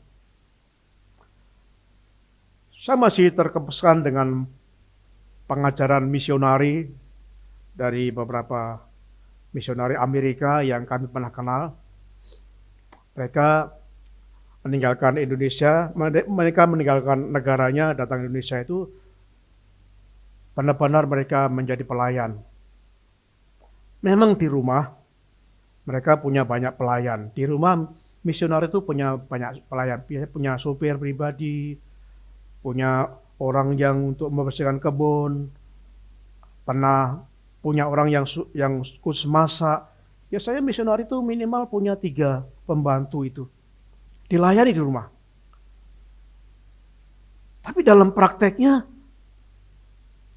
Saya masih terkesan dengan pengajaran misionari dari beberapa misionari Amerika yang kami pernah kenal. Mereka meninggalkan Indonesia, mereka meninggalkan negaranya, datang ke Indonesia itu benar-benar mereka menjadi pelayan. Memang di rumah Mereka punya banyak pelayan. Di rumah misionaris itu punya banyak pelayan. Biasanya punya sopir pribadi, punya orang yang untuk membersihkan kebun, pernah punya orang yang khusus masak. Biasanya misionaris itu minimal punya 3 pembantu itu. Dilayani di rumah. Tapi dalam prakteknya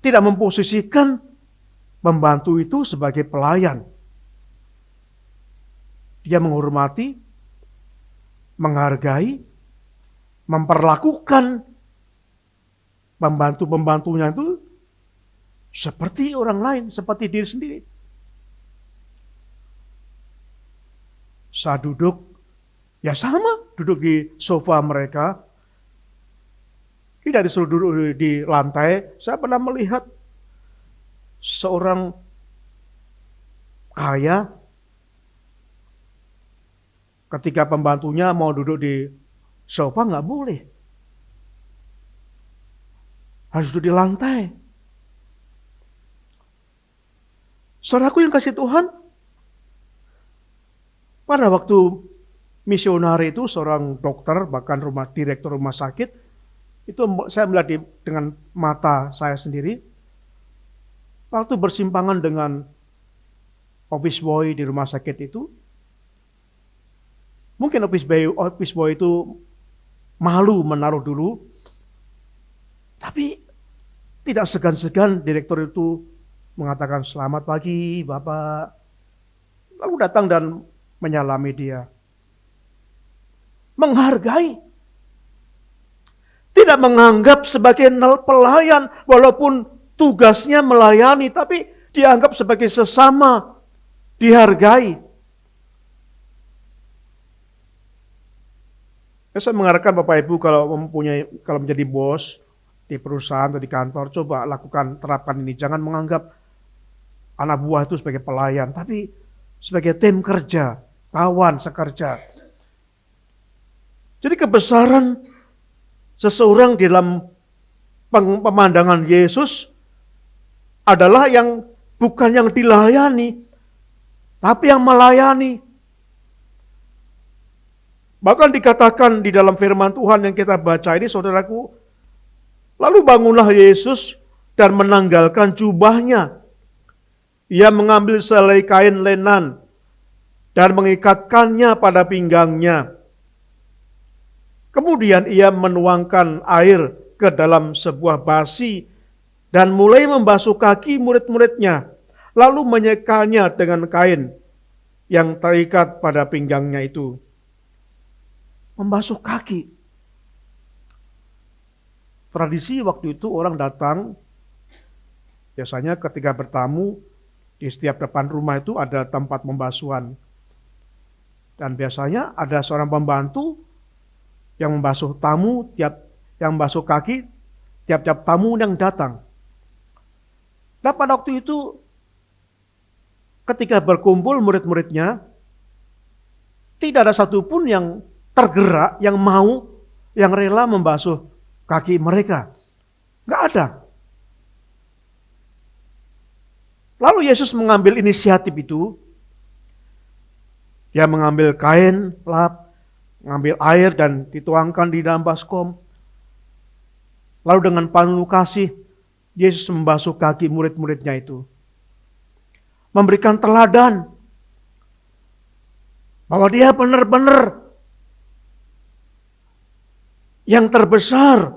tidak memposisikan pembantu itu sebagai pelayan. Dia menghormati, menghargai, memperlakukan pembantu-pembantunya itu seperti orang lain, seperti diri sendiri. Saat duduk, ya sama, duduk di sofa mereka. Tidak disuruh duduk di lantai. Saya pernah melihat seorang kaya, ketika pembantunya mau duduk di sofa nggak boleh. Harus duduk di lantai. Saudaraku yang kasih Tuhan, pada waktu misionari itu seorang dokter, bahkan direktur rumah sakit, itu saya melihat dengan mata saya sendiri, waktu bersimpangan dengan office boy di rumah sakit itu, mungkin office boy itu malu menaruh dulu, tapi tidak segan-segan direktur itu mengatakan, "Selamat pagi Bapak." Lalu datang dan menyalami dia. Menghargai. Tidak menganggap sebagai pelayan, walaupun tugasnya melayani, tapi dianggap sebagai sesama, dihargai. Saya mengharapkan Bapak Ibu kalau menjadi bos di perusahaan atau di kantor, coba terapkan ini. Jangan menganggap anak buah itu sebagai pelayan, tapi sebagai tim kerja, kawan sekerja. Jadi kebesaran seseorang di dalam pemandangan Yesus adalah bukan yang dilayani, tapi yang melayani. Bahkan dikatakan di dalam firman Tuhan yang kita baca ini, saudaraku, lalu bangunlah Yesus dan menanggalkan jubahnya. Ia mengambil selai kain lenan dan mengikatkannya pada pinggangnya. Kemudian ia menuangkan air ke dalam sebuah basi dan mulai membasuh kaki murid-muridnya, lalu menyekanya dengan kain yang terikat pada pinggangnya itu. Membasuh kaki. Tradisi waktu itu orang datang, biasanya ketika bertamu, di setiap depan rumah itu ada tempat pembasuhan. Dan biasanya ada seorang pembantu yang membasuh tamu, yang membasuh kaki, tiap-tiap tamu yang datang. Dan pada waktu itu, ketika berkumpul murid-muridnya, tidak ada satupun yang tergerak, yang mau, yang rela membasuh kaki mereka. Nggak ada. Lalu Yesus mengambil inisiatif itu. Dia mengambil kain, mengambil air dan dituangkan di dalam baskom. Lalu dengan penuh kasih, Yesus membasuh kaki murid-muridnya itu. Memberikan teladan. Bahwa dia benar-benar yang terbesar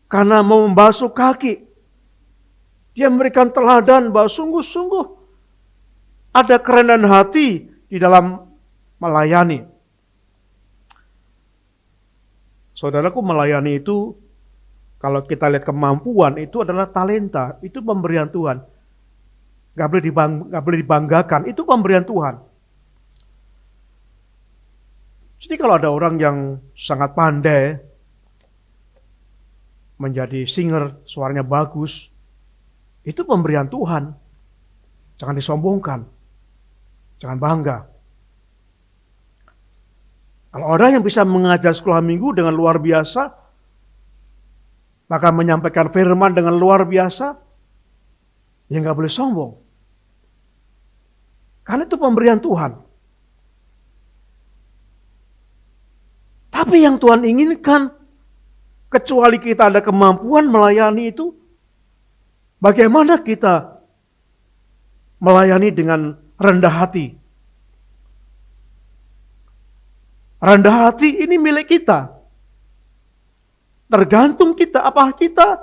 karena mau membasuh kaki. Dia memberikan teladan bahwa sungguh-sungguh ada kerendahan hati di dalam melayani. Saudaraku, melayani itu, kalau kita lihat kemampuan, itu adalah talenta, itu pemberian Tuhan. Gak boleh dibanggakan, itu pemberian Tuhan. Jadi kalau ada orang yang sangat pandai, menjadi singer, suaranya bagus, itu pemberian Tuhan. Jangan disombongkan, jangan bangga. Kalau orang yang bisa mengajar sekolah minggu dengan luar biasa, maka menyampaikan firman dengan luar biasa, ya nggak boleh sombong. Karena itu pemberian Tuhan. Tapi yang Tuhan inginkan, kecuali kita ada kemampuan melayani itu, bagaimana kita melayani dengan rendah hati? Rendah hati ini milik kita. Tergantung kita, apa kita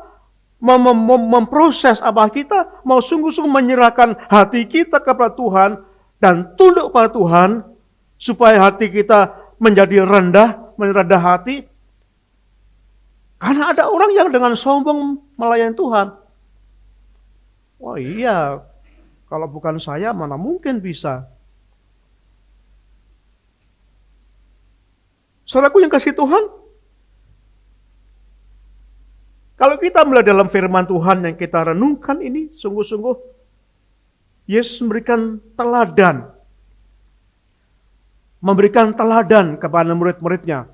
memproses, apa kita mau sungguh-sungguh menyerahkan hati kita kepada Tuhan dan tunduk pada Tuhan, supaya hati kita menjadi rendah hati. Karena ada orang yang dengan sombong melayani Tuhan. Wah iya, kalau bukan saya mana mungkin bisa. Saudaraku yang kasih Tuhan, kalau kita melihat dalam firman Tuhan yang kita renungkan ini, sungguh-sungguh Yesus memberikan teladan kepada murid-muridnya.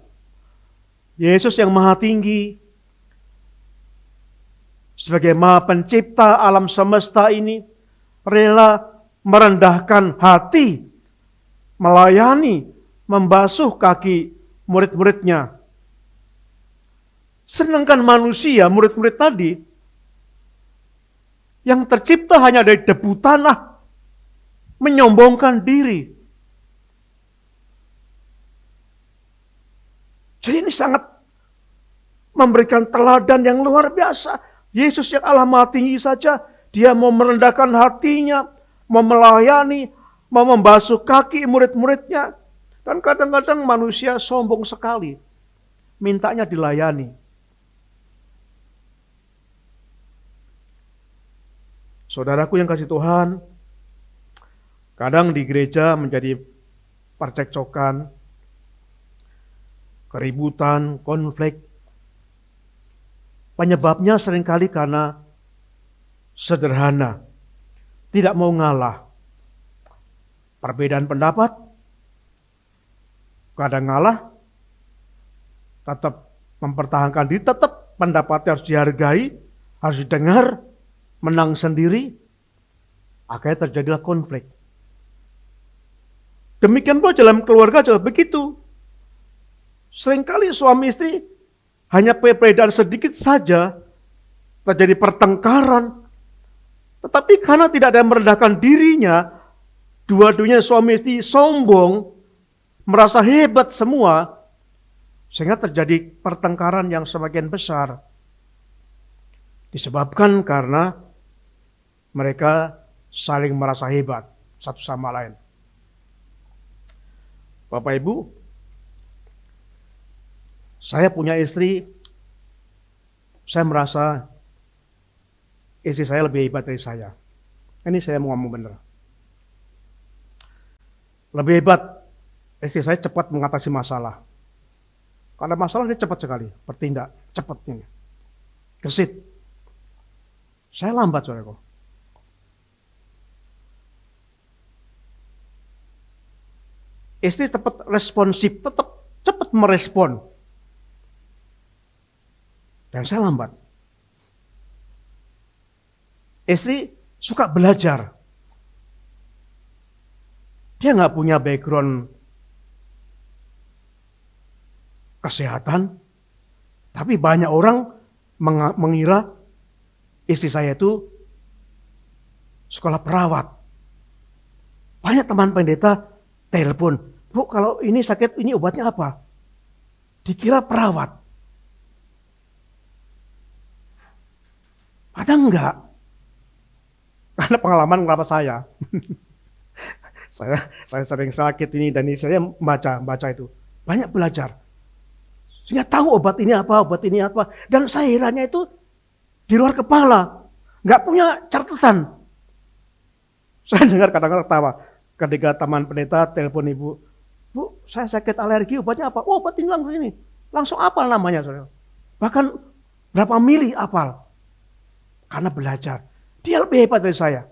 Yesus yang maha tinggi, sebagai maha pencipta alam semesta ini, rela merendahkan hati, melayani, membasuh kaki murid-muridnya. Sedangkan manusia, murid-murid tadi, yang tercipta hanya dari debu tanah, menyombongkan diri. Jadi ini sangat memberikan teladan yang luar biasa. Yesus yang Allah Maha Tinggi saja, dia mau merendahkan hatinya, mau melayani, mau membasuh kaki murid-muridnya. Dan kadang-kadang manusia sombong sekali, mintanya dilayani. Saudaraku yang kasih Tuhan, kadang di gereja menjadi percekcokan, keributan, konflik. Penyebabnya seringkali karena sederhana, tidak mau ngalah. Perbedaan pendapat, kadang ngalah, tetap mempertahankan diri, tetap pendapatnya harus dihargai, harus didengar, menang sendiri, akhirnya terjadilah konflik. Demikian pula dalam keluarga juga begitu. Seringkali suami istri hanya perbedaan sedikit saja terjadi pertengkaran. Tetapi karena tidak ada yang merendahkan dirinya, dua-duanya suami istri sombong, merasa hebat semua, sehingga terjadi pertengkaran yang semakin besar. Disebabkan karena mereka saling merasa hebat satu sama lain. Bapak Ibu, saya punya istri, saya merasa istri saya lebih hebat dari saya. Ini saya mau ngomong benar. Lebih hebat, istri saya cepat mengatasi masalah. Karena masalah dia cepat sekali, bertindak, cepat ini. Gesit. Saya lambat, saudaraku. Istri tetap responsif, tetap cepat merespon. Dan saya lambat. Istri suka belajar. Dia nggak punya background kesehatan, tapi banyak orang mengira istri saya itu sekolah perawat. Banyak teman pendeta telepon, "Bu, kalau ini sakit, ini obatnya apa?" Dikira perawat. Padahal enggak. Karena pengalaman kenapa saya. saya sering sakit ini dan ini saya baca itu. Banyak belajar. Sehingga tahu obat ini apa. Dan saya herannya itu di luar kepala. Enggak punya catatan. Saya dengar kadang-kadang ketawa. Ketika teman pendeta telepon ibu, "Bu, saya sakit alergi, obatnya apa?" "Oh, obat ini langsung ini." Langsung apal namanya, saudara. Bahkan berapa mili apal. Karena belajar. Dia lebih hebat dari saya.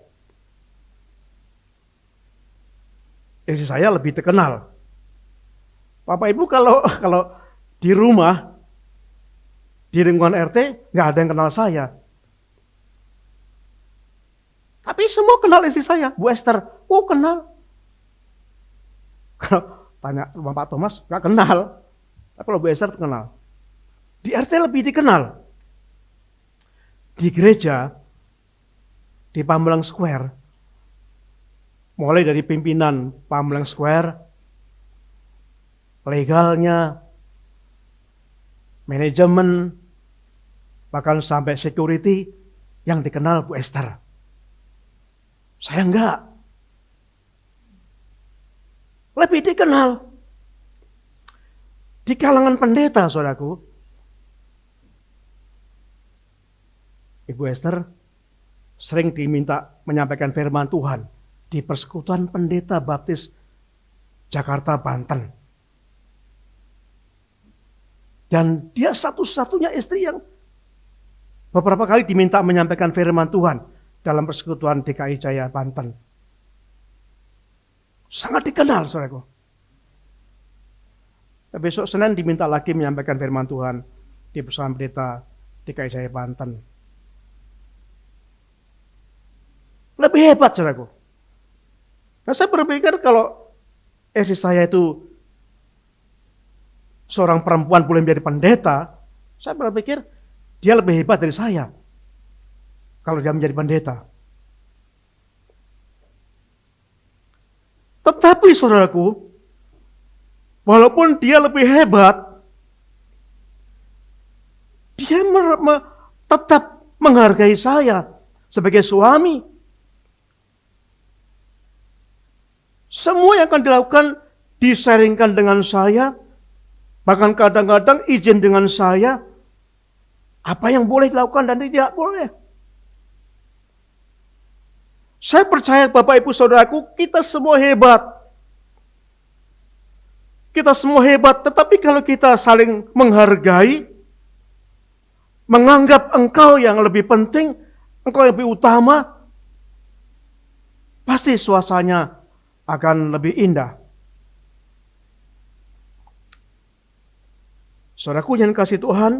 Istri saya lebih terkenal. Bapak Ibu kalau di rumah, di lingkungan RT, nggak ada yang kenal saya. Tapi semua kenal istri saya, Bu Esther. Oh, kenal. Kalau tanya Bapak Thomas, nggak kenal. Tapi kalau Bu Esther terkenal. Di RT lebih dikenal. Di gereja, di Pamulang Square, mulai dari pimpinan Pamulang Square, legalnya, manajemen, bahkan sampai security yang dikenal Bu Esther. Saya enggak. Lebih dikenal. Di kalangan pendeta, saudaraku, Ibu Esther sering diminta menyampaikan firman Tuhan di Persekutuan Pendeta Baptis Jakarta, Banten. Dan dia satu-satunya istri yang beberapa kali diminta menyampaikan firman Tuhan dalam Persekutuan DKI Jaya, Banten. Sangat dikenal, saudaraku. Besok Senin diminta lagi menyampaikan firman Tuhan di Persekutuan Pendeta DKI Jaya, Banten. Lebih hebat, saudaraku. Nah, saya berpikir kalau istri saya itu seorang perempuan boleh menjadi pendeta, saya berpikir dia lebih hebat dari saya kalau dia menjadi pendeta. Tetapi saudaraku, walaupun dia lebih hebat, dia tetap menghargai saya sebagai suami. Semua yang akan dilakukan disaringkan dengan saya, bahkan kadang-kadang izin dengan saya, apa yang boleh dilakukan dan tidak boleh. Saya percaya Bapak Ibu Saudaraku, kita semua hebat. Kita semua hebat, tetapi kalau kita saling menghargai, menganggap engkau yang lebih penting, engkau yang lebih utama, pasti suasananya akan lebih indah. Saudaraku yang kasih Tuhan,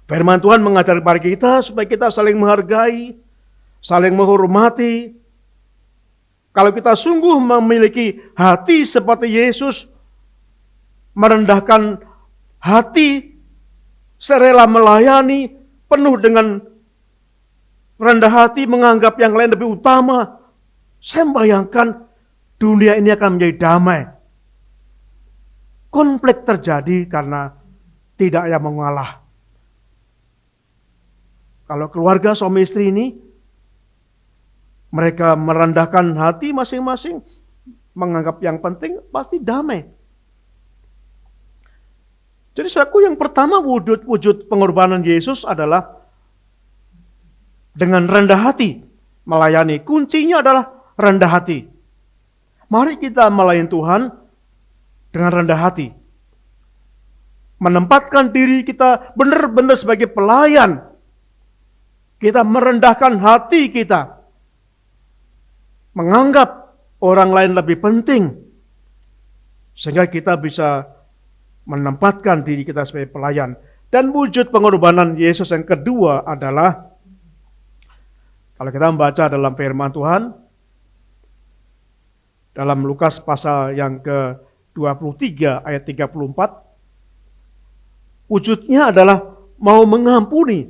firman Tuhan mengajar kepada kita supaya kita saling menghargai, saling menghormati. Kalau kita sungguh memiliki hati seperti Yesus, merendahkan hati, serela melayani, penuh dengan rendah hati, menganggap yang lain lebih utama, saya membayangkan dunia ini akan menjadi damai. Konflik terjadi karena tidak yang mengalah. Kalau keluarga suami istri ini, mereka merendahkan hati masing-masing, menganggap yang penting, pasti damai. Jadi saudaraku, yang pertama wujud pengorbanan Yesus adalah dengan rendah hati melayani. Kuncinya adalah rendah hati. Mari kita melayani Tuhan dengan rendah hati. Menempatkan diri kita benar-benar sebagai pelayan. Kita merendahkan hati kita. Menganggap orang lain lebih penting. Sehingga kita bisa menempatkan diri kita sebagai pelayan. Dan wujud pengorbanan Yesus yang kedua adalah, kalau kita membaca dalam firman Tuhan, dalam Lukas pasal yang ke-23 ayat 34, wujudnya adalah mau mengampuni.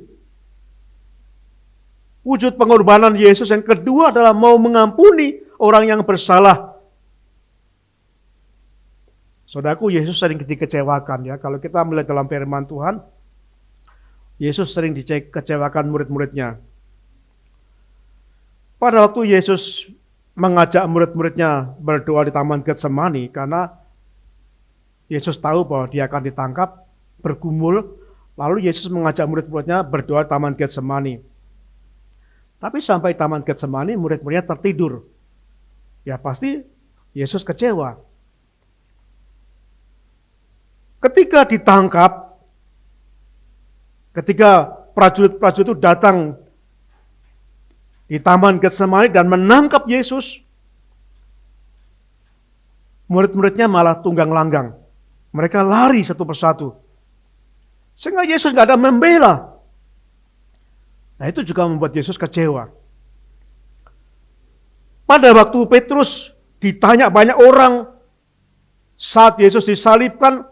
Wujud pengorbanan Yesus yang kedua adalah mau mengampuni orang yang bersalah. Saudaraku, Yesus sering dikecewakan ya. Kalau kita melihat dalam firman Tuhan, Yesus sering dikecewakan murid-muridnya. Pada waktu Yesus mengajak murid-muridnya berdoa di Taman Getsemani, karena Yesus tahu bahwa dia akan ditangkap, bergumul, lalu Yesus mengajak murid-muridnya berdoa di Taman Getsemani. Tapi sampai Taman Getsemani, murid-muridnya tertidur. Ya pasti Yesus kecewa. Ketika ditangkap, ketika prajurit-prajurit itu datang di Taman Getsemani dan menangkap Yesus, murid-muridnya malah tunggang langgang. Mereka lari satu persatu. Sehingga Yesus gak ada membela. Nah itu juga membuat Yesus kecewa. Pada waktu Petrus ditanya banyak orang, Saat Yesus disalibkan,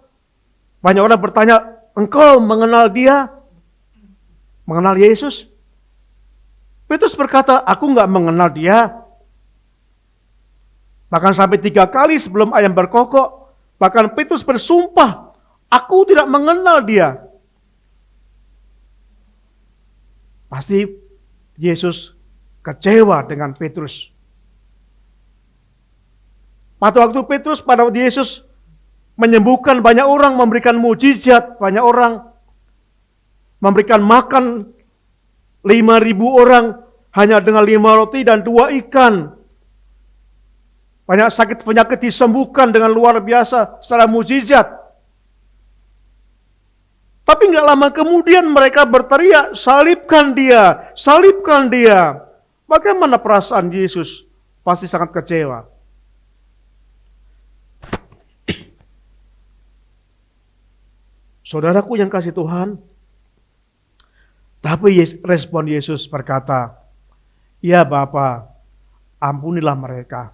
banyak orang bertanya, engkau mengenal dia? Mengenal Yesus? Petrus berkata, aku enggak mengenal dia. Bahkan sampai 3 kali sebelum ayam berkokok, bahkan Petrus bersumpah, aku tidak mengenal dia. Pasti Yesus kecewa dengan Petrus. Pada waktu Yesus menyembuhkan banyak orang, memberikan mujizat, banyak orang memberikan makan 5.000 orang hanya dengan 5 roti dan 2 ikan. Banyak sakit penyakit disembuhkan dengan luar biasa secara mujizat. Tapi nggak lama kemudian mereka berteriak, salibkan dia, salibkan dia. Bagaimana perasaan Yesus? Pasti sangat kecewa. Saudaraku yang kasih Tuhan, tapi respon Yesus berkata, ya Bapa, ampunilah mereka.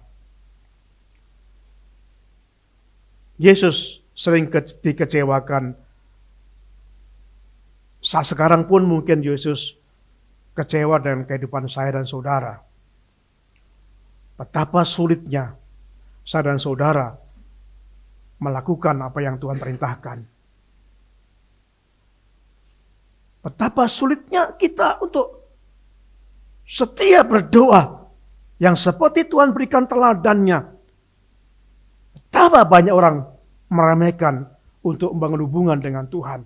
Yesus sering dikecewakan. Saat sekarang pun mungkin Yesus kecewa dengan kehidupan saya dan saudara. Betapa sulitnya saya dan saudara melakukan apa yang Tuhan perintahkan. Betapa sulitnya kita untuk setia berdoa yang seperti Tuhan berikan teladannya. Betapa banyak orang meremehkan untuk membangun hubungan dengan Tuhan.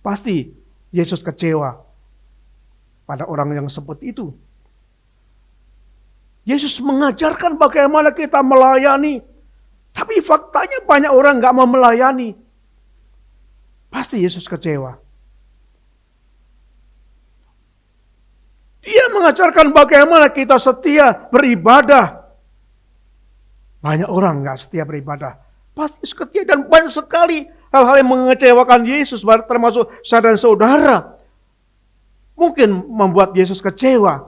Pasti Yesus kecewa pada orang yang seperti itu. Yesus mengajarkan bagaimana kita melayani. Tapi faktanya banyak orang gak mau melayani. Pasti Yesus kecewa. Dia mengajarkan bagaimana kita setia beribadah. Banyak orang gak setia beribadah. Pasti setia dan banyak sekali hal-hal yang mengecewakan Yesus, termasuk saya dan saudara. Mungkin membuat Yesus kecewa.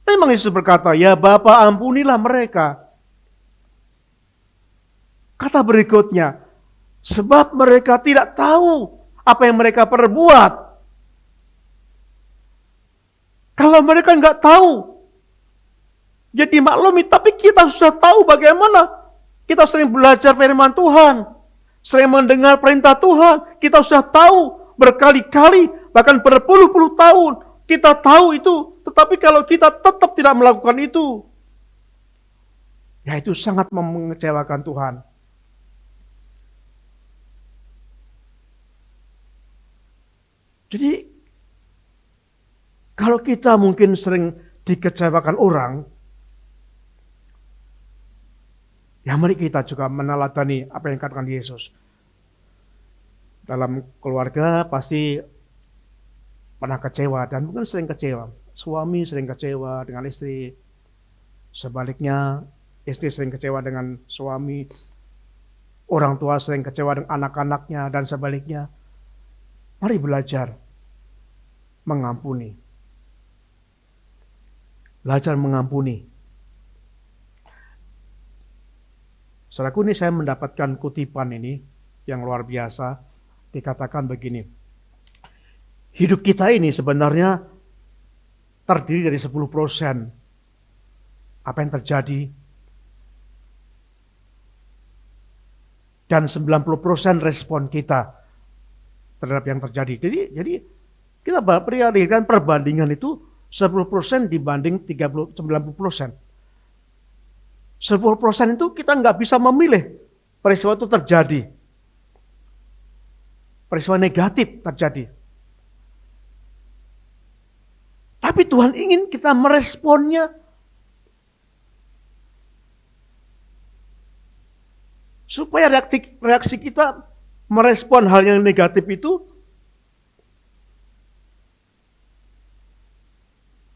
Memang Yesus berkata, ya Bapa ampunilah mereka. Kata berikutnya, sebab mereka tidak tahu apa yang mereka perbuat. Kalau mereka nggak tahu, ya dimaklumi. Tapi kita sudah tahu bagaimana. Kita sering belajar firman Tuhan, sering mendengar perintah Tuhan. Kita sudah tahu berkali-kali, bahkan berpuluh-puluh tahun. Kita tahu itu, tetapi kalau kita tetap tidak melakukan itu, ya itu sangat mengecewakan Tuhan. Jadi, kalau kita mungkin sering dikecewakan orang, ya mari kita juga meneladani apa yang dikatakan Yesus. Dalam keluarga pasti pernah kecewa dan mungkin sering kecewa. Suami sering kecewa dengan istri. Sebaliknya istri sering kecewa dengan suami. Orang tua sering kecewa dengan anak-anaknya dan sebaliknya. Mari belajar mengampuni. Belajar mengampuni. Saudaraku, ini saya mendapatkan kutipan ini yang luar biasa. Dikatakan begini, hidup kita ini sebenarnya terdiri dari 10% apa yang terjadi dan 90% respon kita terhadap yang terjadi. Jadi kita perhatikan perbandingan itu 10% dibanding 90%. 10% itu kita nggak bisa memilih peristiwa itu terjadi. Peristiwa negatif terjadi. Tapi Tuhan ingin kita meresponnya supaya reaksi kita merespon hal yang negatif itu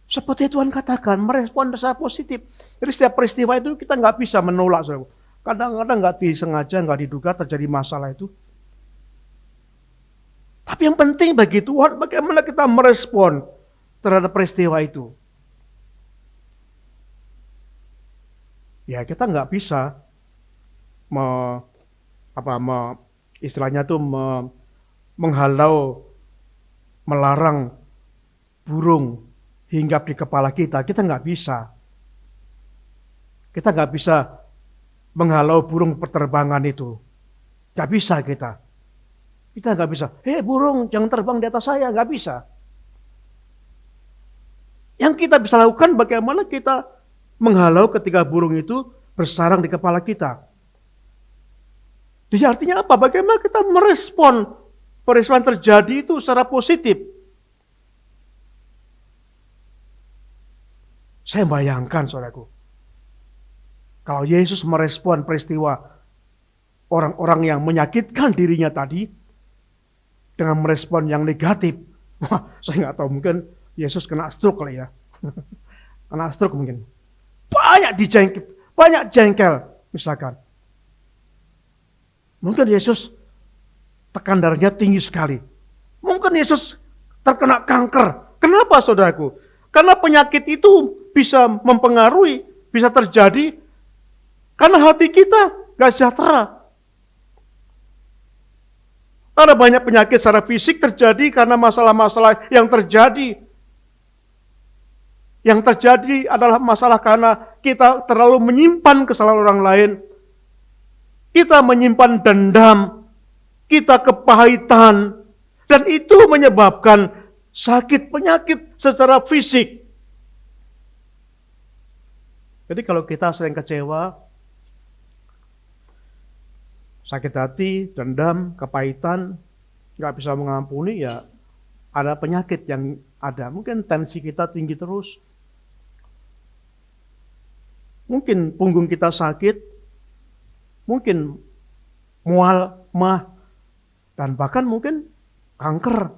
seperti Tuhan katakan, merespon secara positif. Jadi setiap peristiwa itu kita nggak bisa menolak. Kadang-kadang nggak disengaja, nggak diduga terjadi masalah itu. Tapi yang penting bagi Tuhan, bagaimana kita merespon terhadap peristiwa itu. Ya kita nggak bisa me- istilahnya tuh menghalau, melarang burung hinggap di kepala kita. Kita nggak bisa. Kita nggak bisa menghalau burung penerbangan itu. Nggak bisa kita. Kita nggak bisa. Burung jangan terbang di atas saya. Nggak bisa. Yang kita bisa lakukan bagaimana kita menghalau ketika burung itu bersarang di kepala kita. Jadi artinya apa? Bagaimana kita merespon peristiwa yang terjadi itu secara positif. Saya bayangkan, saudaraku, kalau Yesus merespon peristiwa orang-orang yang menyakitkan dirinya tadi dengan merespon yang negatif, saya nggak tahu, mungkin Yesus kena stroke kali ya. Kena stroke mungkin. Banyak jengkel misalkan. Mungkin Yesus tekan darahnya tinggi sekali. Mungkin Yesus terkena kanker. Kenapa, saudaraku? Karena penyakit itu bisa mempengaruhi, bisa terjadi karena hati kita gak sejahtera. Ada banyak penyakit secara fisik terjadi karena masalah-masalah yang terjadi. Yang terjadi adalah masalah karena kita terlalu menyimpan kesalahan orang lain. Kita menyimpan dendam, kita kepahitan, dan itu menyebabkan sakit penyakit secara fisik. Jadi kalau kita sering kecewa, sakit hati, dendam, kepahitan, nggak bisa mengampuni, ya ada penyakit yang ada. Mungkin tensi kita tinggi terus. Mungkin punggung kita sakit, mungkin mual, mah, dan bahkan mungkin kanker.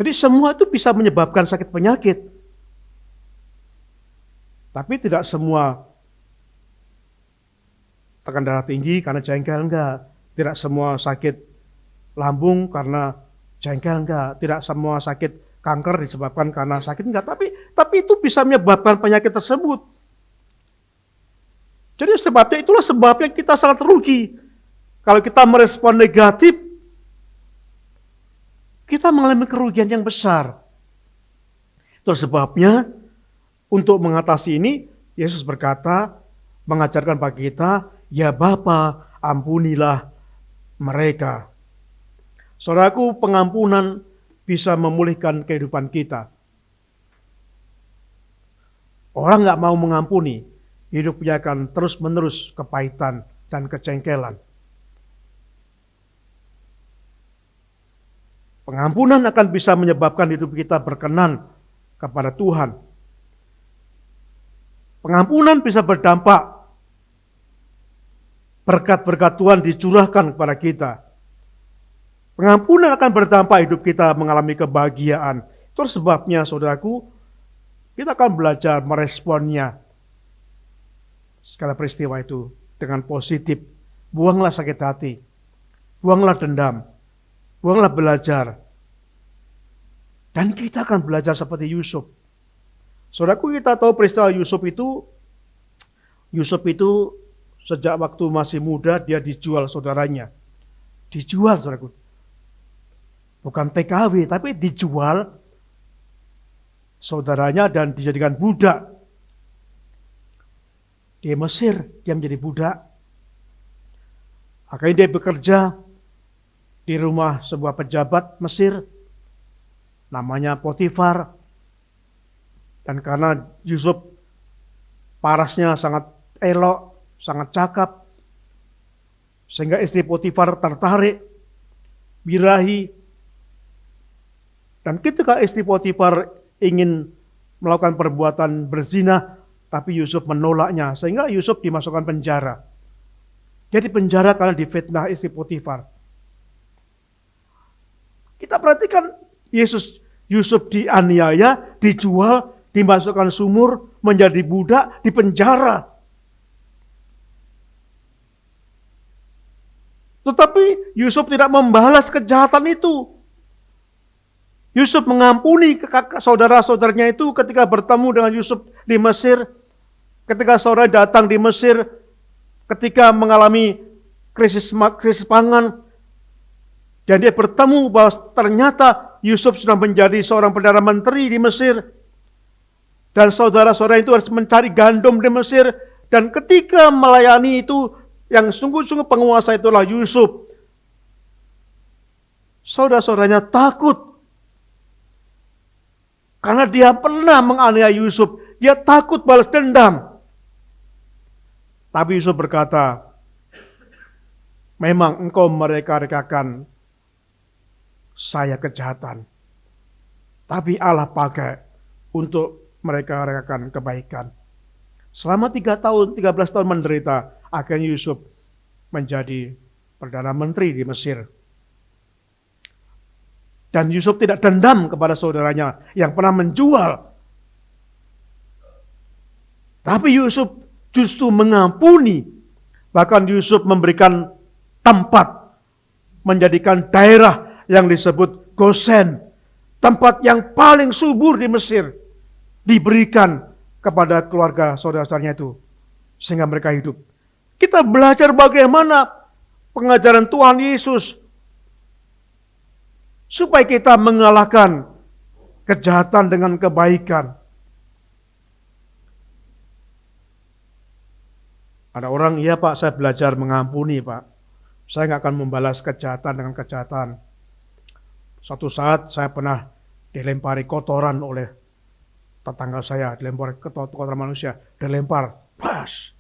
Jadi semua itu bisa menyebabkan sakit penyakit. Tapi tidak semua tekan darah tinggi karena jengkel, enggak. Tidak semua sakit lambung karena jengkel, enggak. Tidak semua sakit kanker disebabkan karena sakit, enggak. Tapi itu bisa menyebabkan penyakit tersebut. Jadi itulah sebabnya kita sangat rugi. Kalau kita merespon negatif, kita mengalami kerugian yang besar. Itu sebabnya untuk mengatasi ini, Yesus berkata, mengajarkan bagi kita, ya Bapa, ampunilah mereka. Saudaraku, pengampunan bisa memulihkan kehidupan kita. Orang nggak mau mengampuni, hidupnya akan terus-menerus kepahitan dan kecengkelan. Pengampunan akan bisa menyebabkan hidup kita berkenan kepada Tuhan. Pengampunan bisa berdampak. Berkat-berkat Tuhan dicurahkan kepada kita. Pengampunan akan berdampak hidup kita mengalami kebahagiaan. Itu sebabnya, saudaraku, kita akan belajar meresponnya. Segala peristiwa itu dengan positif. Buanglah sakit hati. Buanglah dendam. Buanglah belajar. Dan kita akan belajar seperti Yusuf. Saudaraku, kita tahu peristiwa Yusuf itu sejak waktu masih muda dia dijual saudaranya. Dijual, saudaraku. Bukan TKW, tapi dijual saudaranya dan dijadikan budak. Di Mesir, dia menjadi budak. Akhirnya dia bekerja di rumah sebuah pejabat Mesir, namanya Potifar. Dan karena Yusuf parasnya sangat elok, sangat cakap, sehingga istri Potifar tertarik, birahi. Dan ketika istri Potifar ingin melakukan perbuatan berzina, tapi Yusuf menolaknya, sehingga Yusuf dimasukkan penjara. Dia di penjara karena difitnah istri Potifar. Kita perhatikan Yusuf dianiaya, dijual, dimasukkan sumur, menjadi budak, di penjara. Tetapi Yusuf tidak membalas kejahatan itu. Yusuf mengampuni saudara-saudaranya itu ketika bertemu dengan Yusuf di Mesir. Ketika saudara datang di Mesir, ketika mengalami krisis pangan, dan dia bertemu bahwa ternyata Yusuf sudah menjadi seorang Perdana Menteri di Mesir, dan saudara-saudara itu harus mencari gandum di Mesir, dan ketika melayani itu, yang sungguh-sungguh penguasa itulah Yusuf. Saudara-saudaranya takut, karena dia pernah menganiaya Yusuf, dia takut balas dendam. Tapi Yusuf berkata, memang engkau mereka-rekakan saya kejahatan, tapi Allah pakai untuk mereka-rekakan kebaikan. Selama 13 tahun menderita, akhirnya Yusuf menjadi Perdana Menteri di Mesir. Dan Yusuf tidak dendam kepada saudaranya yang pernah menjual. Tapi Yusuf justru mengampuni. Bahkan Yusuf memberikan tempat, menjadikan daerah yang disebut Gosen, tempat yang paling subur di Mesir, diberikan kepada keluarga saudara-saudaranya itu, sehingga mereka hidup. Kita belajar bagaimana pengajaran Tuhan Yesus, supaya kita mengalahkan kejahatan dengan kebaikan. Ada orang, iya Pak, saya belajar mengampuni Pak. Saya nggak akan membalas kejahatan dengan kejahatan. Suatu saat saya pernah dilempari kotoran oleh tetangga saya, dilempar kotoran manusia, dilempar, pas,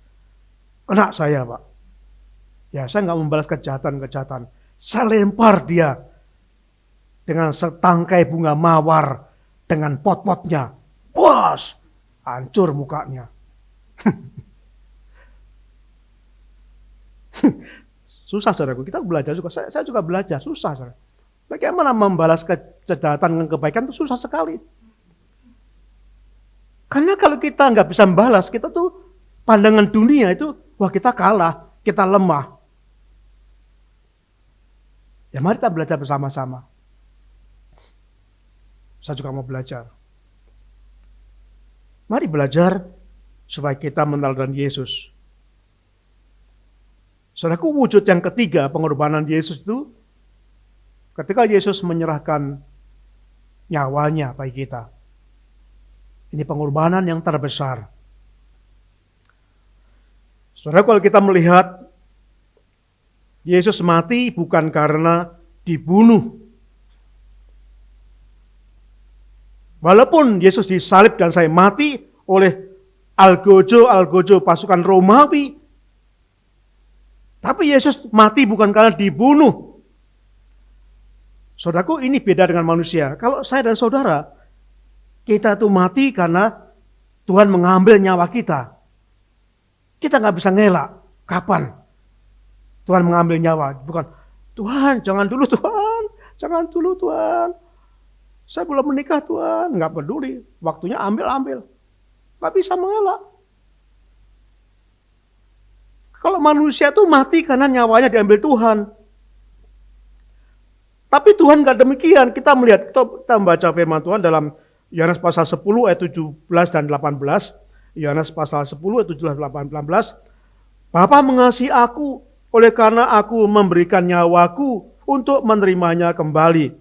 kena saya Pak. Ya, saya nggak membalas kejahatan. Saya lempar dia dengan setangkai bunga mawar dengan pot-potnya, pas, hancur mukanya. Susah saudaraku, kita belajar juga, saya juga belajar, susah saudara. Bagaimana membalas kejahatan dengan kebaikan itu susah sekali. Karena kalau kita nggak bisa membalas, kita tuh pandangan dunia itu, wah kita kalah, kita lemah. Ya mari kita belajar bersama-sama. Saya juga mau belajar. Mari belajar supaya kita meneladani Yesus. Saudaraku, wujud yang ketiga pengorbanan Yesus itu ketika Yesus menyerahkan nyawanya bagi kita. Ini pengorbanan yang terbesar. Saudara, kalau kita melihat Yesus mati bukan karena dibunuh. Walaupun Yesus disalib dan saya mati oleh algojo pasukan Romawi, tapi Yesus mati bukan karena dibunuh. Saudaraku, ini beda dengan manusia. Kalau saya dan saudara, kita tuh mati karena Tuhan mengambil nyawa kita. Kita nggak bisa ngelak. Kapan Tuhan mengambil nyawa? Bukan, Tuhan jangan dulu Tuhan. Jangan dulu Tuhan. Saya belum menikah Tuhan. Nggak peduli. Waktunya ambil. Nggak bisa mengelak. Kalau manusia tuh mati karena nyawanya diambil Tuhan. Tapi Tuhan nggak demikian. Kita melihat, kita membaca firman Tuhan dalam Yohanes pasal 10 ayat 17 dan 18. Yohanes pasal 10 ayat 17 dan 18. Bapa mengasihi aku oleh karena aku memberikan nyawaku untuk menerimanya kembali.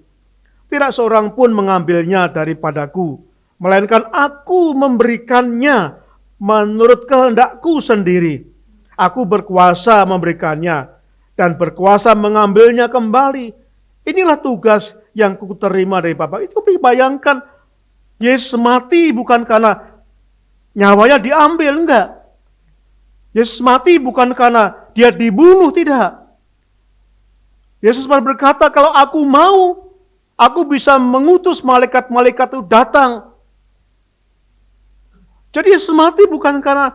Tidak seorang pun mengambilnya daripadaku, melainkan aku memberikannya menurut kehendakku sendiri. Aku berkuasa memberikannya dan berkuasa mengambilnya kembali. Inilah tugas yang ku terima dari Bapa. Itu bayangkan, Yesus mati bukan karena nyawanya diambil, enggak. Yesus mati bukan karena dia dibunuh, tidak. Yesus berkata, kalau aku mau, aku bisa mengutus malaikat-malaikat itu datang. Jadi Yesus mati bukan karena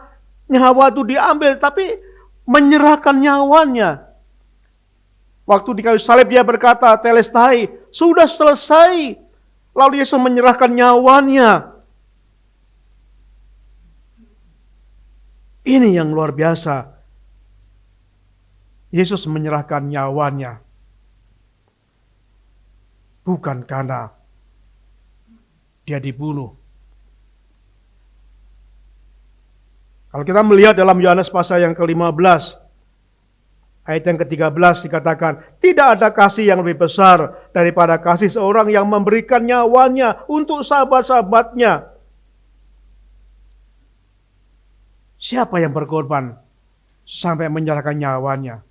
nyawa itu diambil, tapi menyerahkan nyawanya. Waktu di kayu salib dia berkata, Telestai, sudah selesai. Lalu Yesus menyerahkan nyawanya. Ini yang luar biasa. Yesus menyerahkan nyawanya. Bukan karena dia dibunuh. Kalau kita melihat dalam Yohanes pasal yang ke-15, ayat yang ke-13 dikatakan, tidak ada kasih yang lebih besar daripada kasih seorang yang memberikan nyawanya untuk sahabat-sahabatnya. Siapa yang berkorban sampai menyerahkan nyawanya?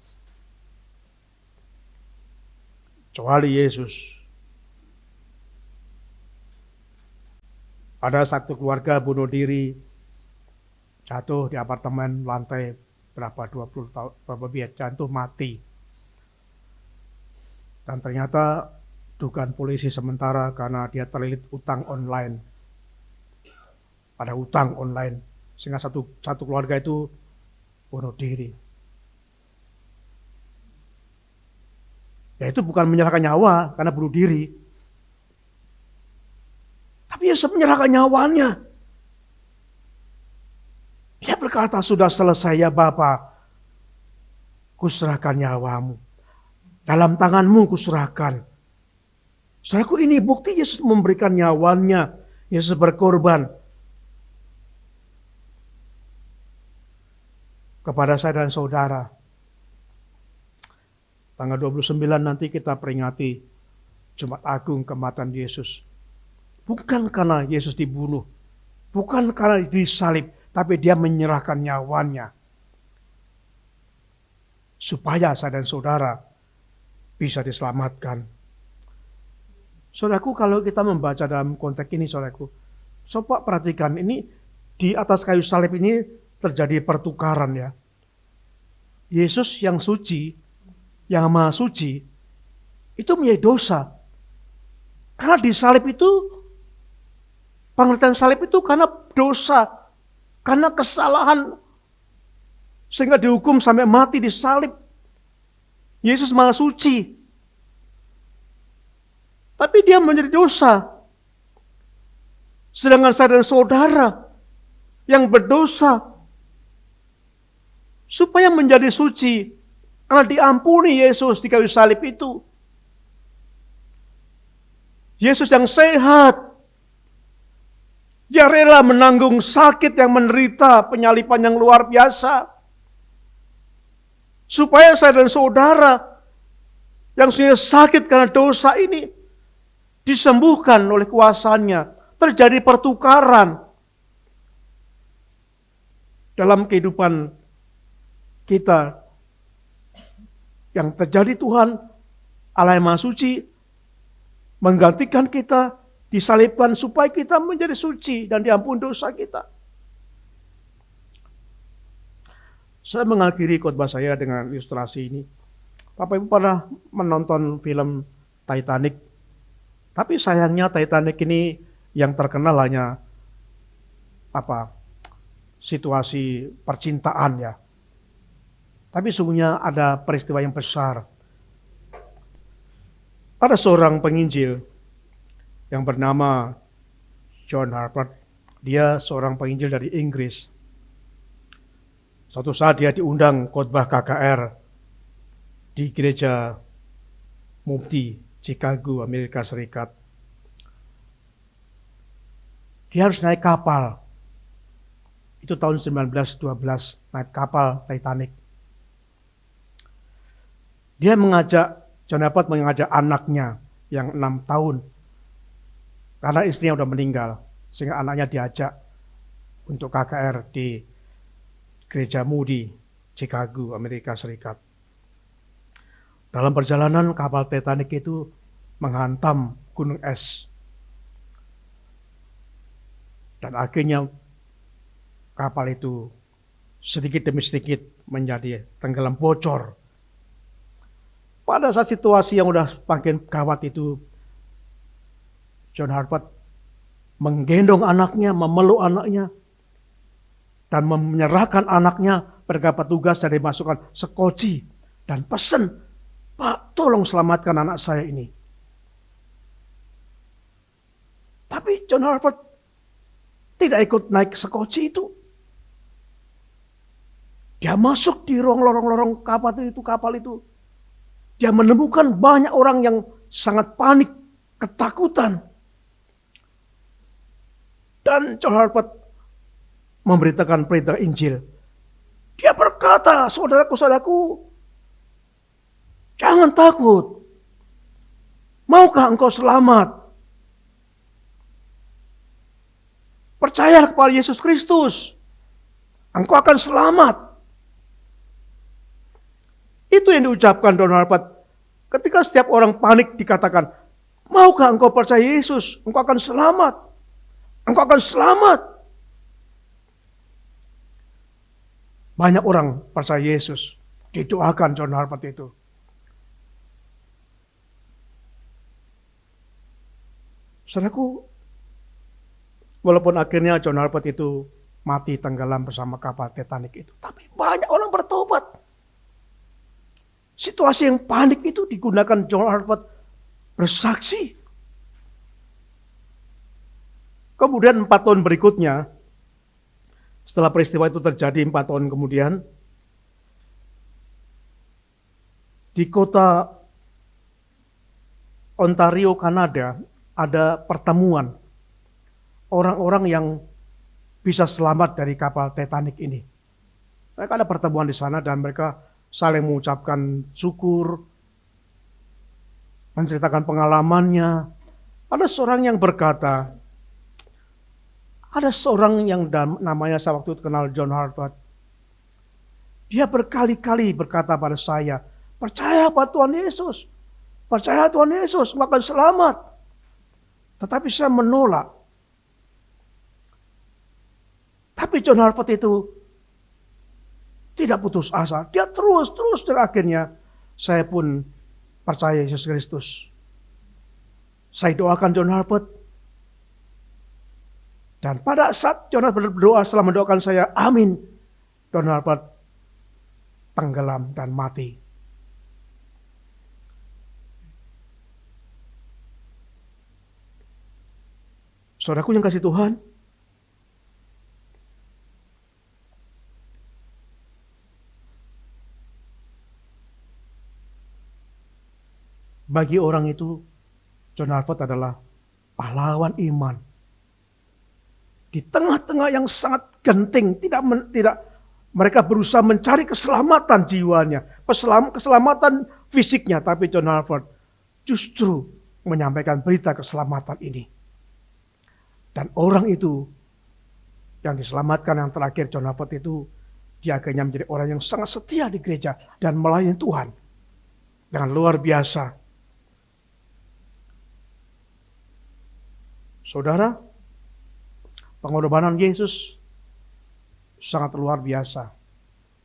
Kecuali Yesus. Ada satu keluarga bunuh diri, jatuh di apartemen lantai berapa 20 tahun, berapa jatuh mati. Dan ternyata dugaan polisi sementara karena dia terlilit utang online. Ada utang online, sehingga satu keluarga itu bunuh diri. Ya itu bukan menyerahkan nyawa karena bunuh diri. Tapi Yesus menyerahkan nyawanya. Dia berkata, sudah selesai ya Bapa, kuserahkan nyawamu. Dalam tanganmu kuserahkan. Saudaraku, ini bukti Yesus memberikan nyawanya. Yesus berkorban. Kepada saya dan saudara. Tanggal 29 nanti kita peringati Jumat Agung kematian Yesus. Bukan karena Yesus dibunuh. Bukan karena disalib. Tapi dia menyerahkan nyawanya. Supaya saya dan saudara bisa diselamatkan. Saudaraku, kalau kita membaca dalam konteks ini, saudaraku, coba perhatikan ini di atas kayu salib ini terjadi pertukaran ya. Yesus yang suci, yang maha suci, itu menjadi dosa. Karena di salib itu, pengertian salib itu karena dosa, karena kesalahan, sehingga dihukum sampai mati di salib. Yesus maha suci, tapi dia menjadi dosa. Sedangkan saya dan saudara yang berdosa, supaya menjadi suci, karena diampuni Yesus di kayu salib itu. Yesus yang sehat, dia rela menanggung sakit yang menderita, penyaliban yang luar biasa. Supaya saya dan saudara yang sudah sakit karena dosa ini disembuhkan oleh kuasanya. Terjadi pertukaran dalam kehidupan kita. Yang terjadi Tuhan, Allah yang Maha Suci, menggantikan kita, disalibkan supaya kita menjadi suci dan diampuni dosa kita. Saya mengakhiri khotbah saya dengan ilustrasi ini. Bapak Ibu pernah menonton film Titanic? Tapi sayangnya Titanic ini yang terkenal hanya situasi percintaan ya. Tapi sesungguhnya ada peristiwa yang besar. Ada seorang penginjil yang bernama John Harpert. Dia seorang penginjil dari Inggris. Suatu saat dia diundang khotbah KKR di gereja Mufti Chicago, Amerika Serikat. Dia harus naik kapal. Itu tahun 1912, naik kapal Titanic. Dia John Harpert mengajak anaknya yang 6 tahun. Karena istrinya sudah meninggal. Sehingga anaknya diajak untuk KKR di Gereja Moody, Chicago, Amerika Serikat. Dalam perjalanan kapal Titanic itu menghantam gunung es. Dan akhirnya kapal itu sedikit demi sedikit menjadi tenggelam, bocor. Pada saat situasi yang sudah makin gawat itu, John Harpert menggendong anaknya, memeluk anaknya, dan menyerahkan anaknya pada petugas dari masukkan sekoci dan pesan, Pak, tolong selamatkan anak saya ini. Tapi John Harpert tidak ikut naik sekoci itu. Dia masuk di lorong-lorong kapal itu. Dia menemukan banyak orang yang sangat panik, ketakutan. Dan John Harpert memberitakan berita Injil. Dia berkata, saudaraku-saudaraku, jangan takut. Maukah engkau selamat? Percayalah kepada Yesus Kristus. Engkau akan selamat. Itu yang diucapkan John Harpeth. Ketika setiap orang panik dikatakan, maukah engkau percaya Yesus? Engkau akan selamat. Engkau akan selamat. Banyak orang percaya Yesus. Didoakan John Harpeth itu. Saudaraku, walaupun akhirnya John Harpeth itu mati tenggelam bersama kapal Titanic itu, tapi banyak orang bertobat. Situasi yang panik itu digunakan John Harpeth bersaksi. Kemudian 4 tahun berikutnya, setelah peristiwa itu terjadi 4 tahun kemudian, di kota Ontario, Kanada, ada pertemuan orang-orang yang bisa selamat dari kapal Titanic ini. Mereka ada pertemuan di sana dan mereka saling mengucapkan syukur, menceritakan pengalamannya. Ada seorang yang berkata, ada seorang yang namanya saya waktu itu kenal John Harpeth. Dia berkali-kali berkata pada saya, percaya pada Tuhan Yesus. Percaya Tuhan Yesus, akan selamat. Tetapi saya menolak. Tapi John Harpeth itu tidak putus asa. Dia terus dan akhirnya saya pun percaya Yesus Kristus. Saya doakan John Harpeth. Dan pada saat John Harpeth berdoa setelah mendoakan saya, amin. John Harpeth tenggelam dan mati. Saudaraku yang kasih Tuhan, bagi orang itu, John Harpeth adalah pahlawan iman. Di tengah-tengah yang sangat genting, tidak mereka berusaha mencari keselamatan jiwanya, keselamatan fisiknya, tapi John Harpeth justru menyampaikan berita keselamatan ini. Dan orang itu yang diselamatkan yang terakhir, John Harpeth itu, dia akhirnya menjadi orang yang sangat setia di gereja dan melayani Tuhan dengan luar biasa. Saudara, pengorbanan Yesus sangat luar biasa.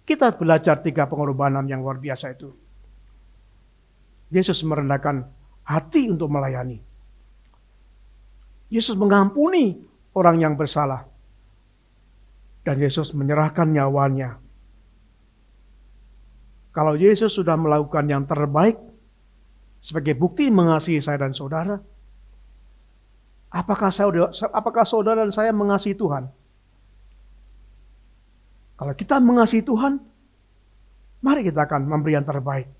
Kita belajar 3 pengorbanan yang luar biasa itu. Yesus merendahkan hati untuk melayani. Yesus mengampuni orang yang bersalah. Dan Yesus menyerahkan nyawanya. Kalau Yesus sudah melakukan yang terbaik sebagai bukti mengasihi saya dan saudara, apakah saudara dan saya mengasihi Tuhan? Kalau kita mengasihi Tuhan, mari kita akan memberi yang terbaik.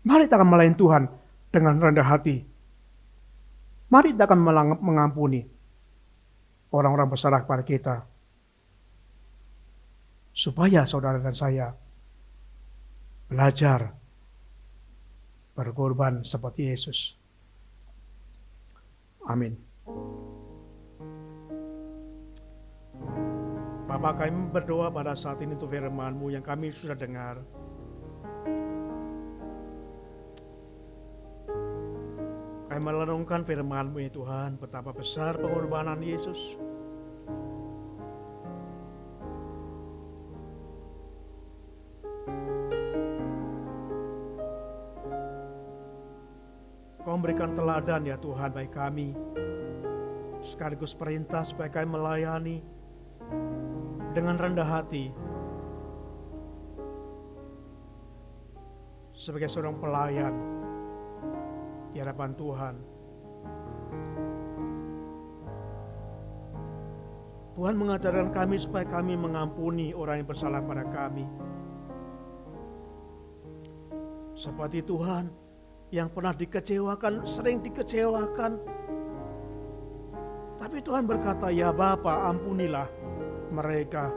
Mari kita akan melayani Tuhan dengan rendah hati. Mari kita akan mengampuni orang-orang bersalah kepada kita. Supaya saudara dan saya belajar berkorban seperti Yesus. Amin. Bapa, kami berdoa pada saat ini untuk firman-Mu yang kami sudah dengar. Kami merenungkan firman-Mu ya Tuhan, betapa besar pengorbanan Yesus. Kau memberikan teladan ya Tuhan bagi kami, sekaligus perintah supaya kami melayani dengan rendah hati sebagai seorang pelayan di hadapan Tuhan. Tuhan mengajarkan kami supaya kami mengampuni orang yang bersalah pada kami. Seperti Tuhan yang pernah dikecewakan, sering dikecewakan, tapi Tapi Tuhan berkata, ya Bapa, ampunilah mereka.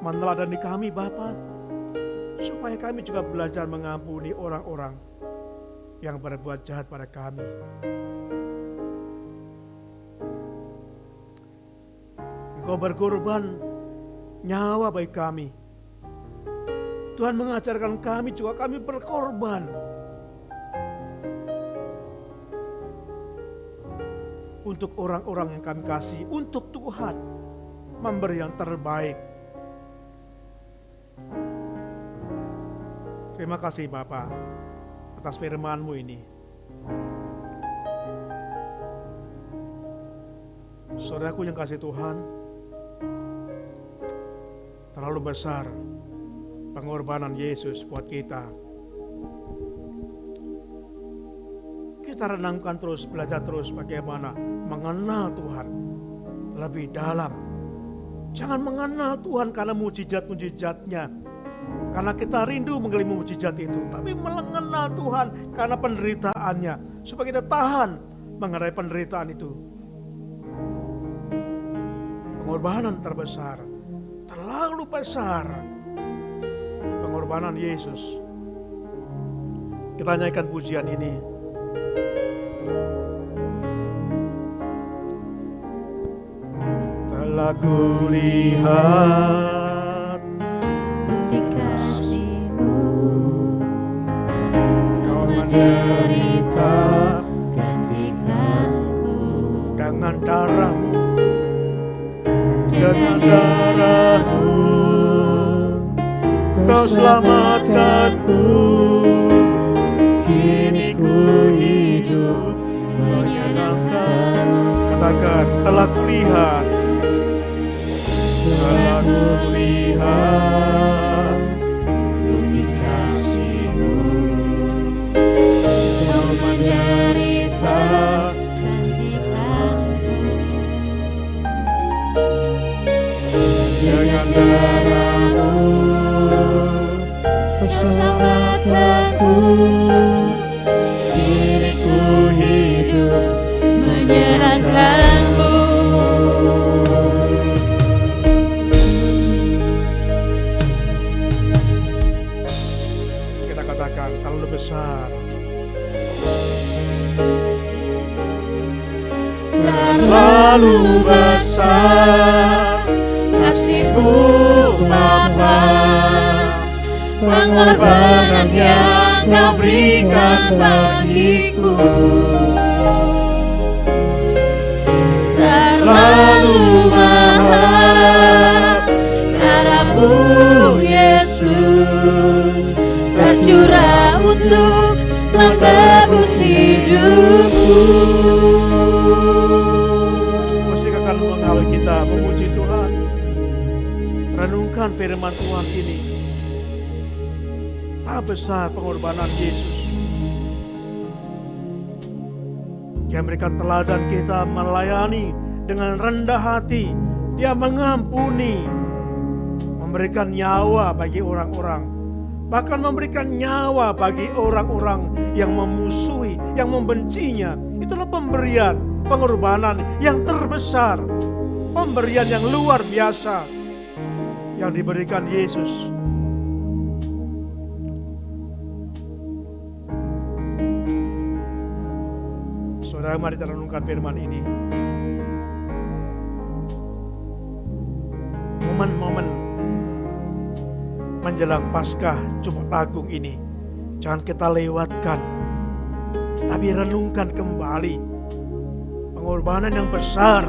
Meneladani kami Bapa, supaya kami juga belajar mengampuni orang-orang yang berbuat jahat pada kami. Engkau berkorban nyawa bagi kami. Tuhan mengajarkan kami juga kami berkorban untuk orang-orang yang kami kasih, untuk Tuhan memberi yang terbaik. Terima kasih Bapa atas firman-Mu ini. Saudaraku yang kasih Tuhan, terlalu besar pengorbanan Yesus buat kita. Kita renangkan terus, belajar terus bagaimana mengenal Tuhan lebih dalam. Jangan mengenal Tuhan karena mujizat-mujizatnya, karena kita rindu mengalami mujizat itu, tapi mengenal Tuhan karena penderitaannya, supaya kita tahan menghadapi penderitaan itu. Pengorbanan terbesar, terlalu besar pengorbanan Yesus. Kita nyanyikan pujian ini. Telah kulihat bukti kasih-Mu, Kau menderita gantikanku dengan darah-Mu, dengan darah-Mu. Kau selamatkanku. Kini ku hidup menyenangkan-Mu. Katakan, telah kulihat, telah kulihat bukti kasih-Mu, Kau menderita gantikanku dengan darah-Mu. Kau selamatkanku. Kini ku hidup menyenangkan-Mu. Kita katakan, terlalu besar, Terlalu besar kasih-Mu Bapa, pengorbanan yang Kau berikan bagiku. Terlalu mahal darah-Mu Yesus, tercurah untuk menebus hidupku. musik akan menghalau kita memuji Tuhan. Renungkan firman Tuhan ini. Tak besar pengorbanan Yesus. Dia memberikan teladan kita melayani dengan rendah hati. Dia mengampuni, memberikan nyawa bagi orang-orang, bahkan memberikan nyawa bagi orang-orang yang memusuhi, yang membencinya. Itulah pemberian, pengorbanan yang terbesar, pemberian yang luar biasa yang diberikan Yesus. Saudara, mari kita renungkan firman ini. Momen-momen menjelang Paskah Jumat Agung ini jangan kita lewatkan, tapi renungkan kembali pengorbanan yang besar.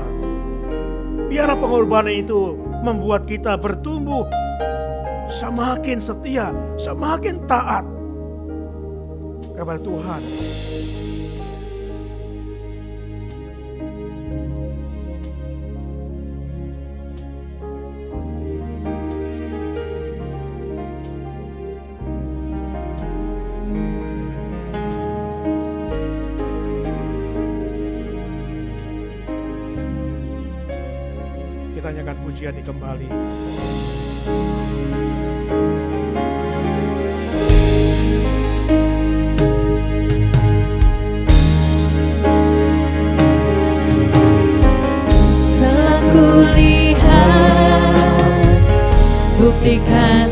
Biarlah pengorbanan itu membuat kita bertumbuh semakin setia, semakin taat kepada Tuhan. Kita nyanyikan pujian ini kembali.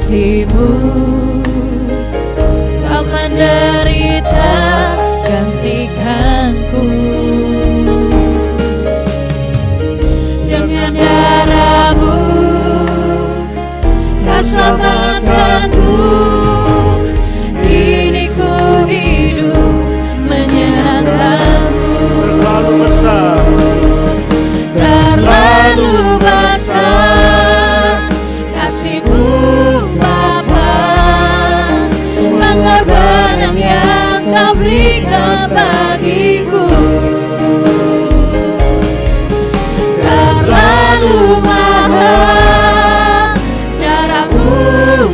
kasih-Mu. Kau menderita gantikanku. Dengan darah-Mu Kau selamatkanku. Kini ku hidup menyerahkanmu. Terlalu besar, Terlalu besar kasih-Mu Bapa, pengorbanan yang Kau berikan bagiku. Terlalu mahal darah-Mu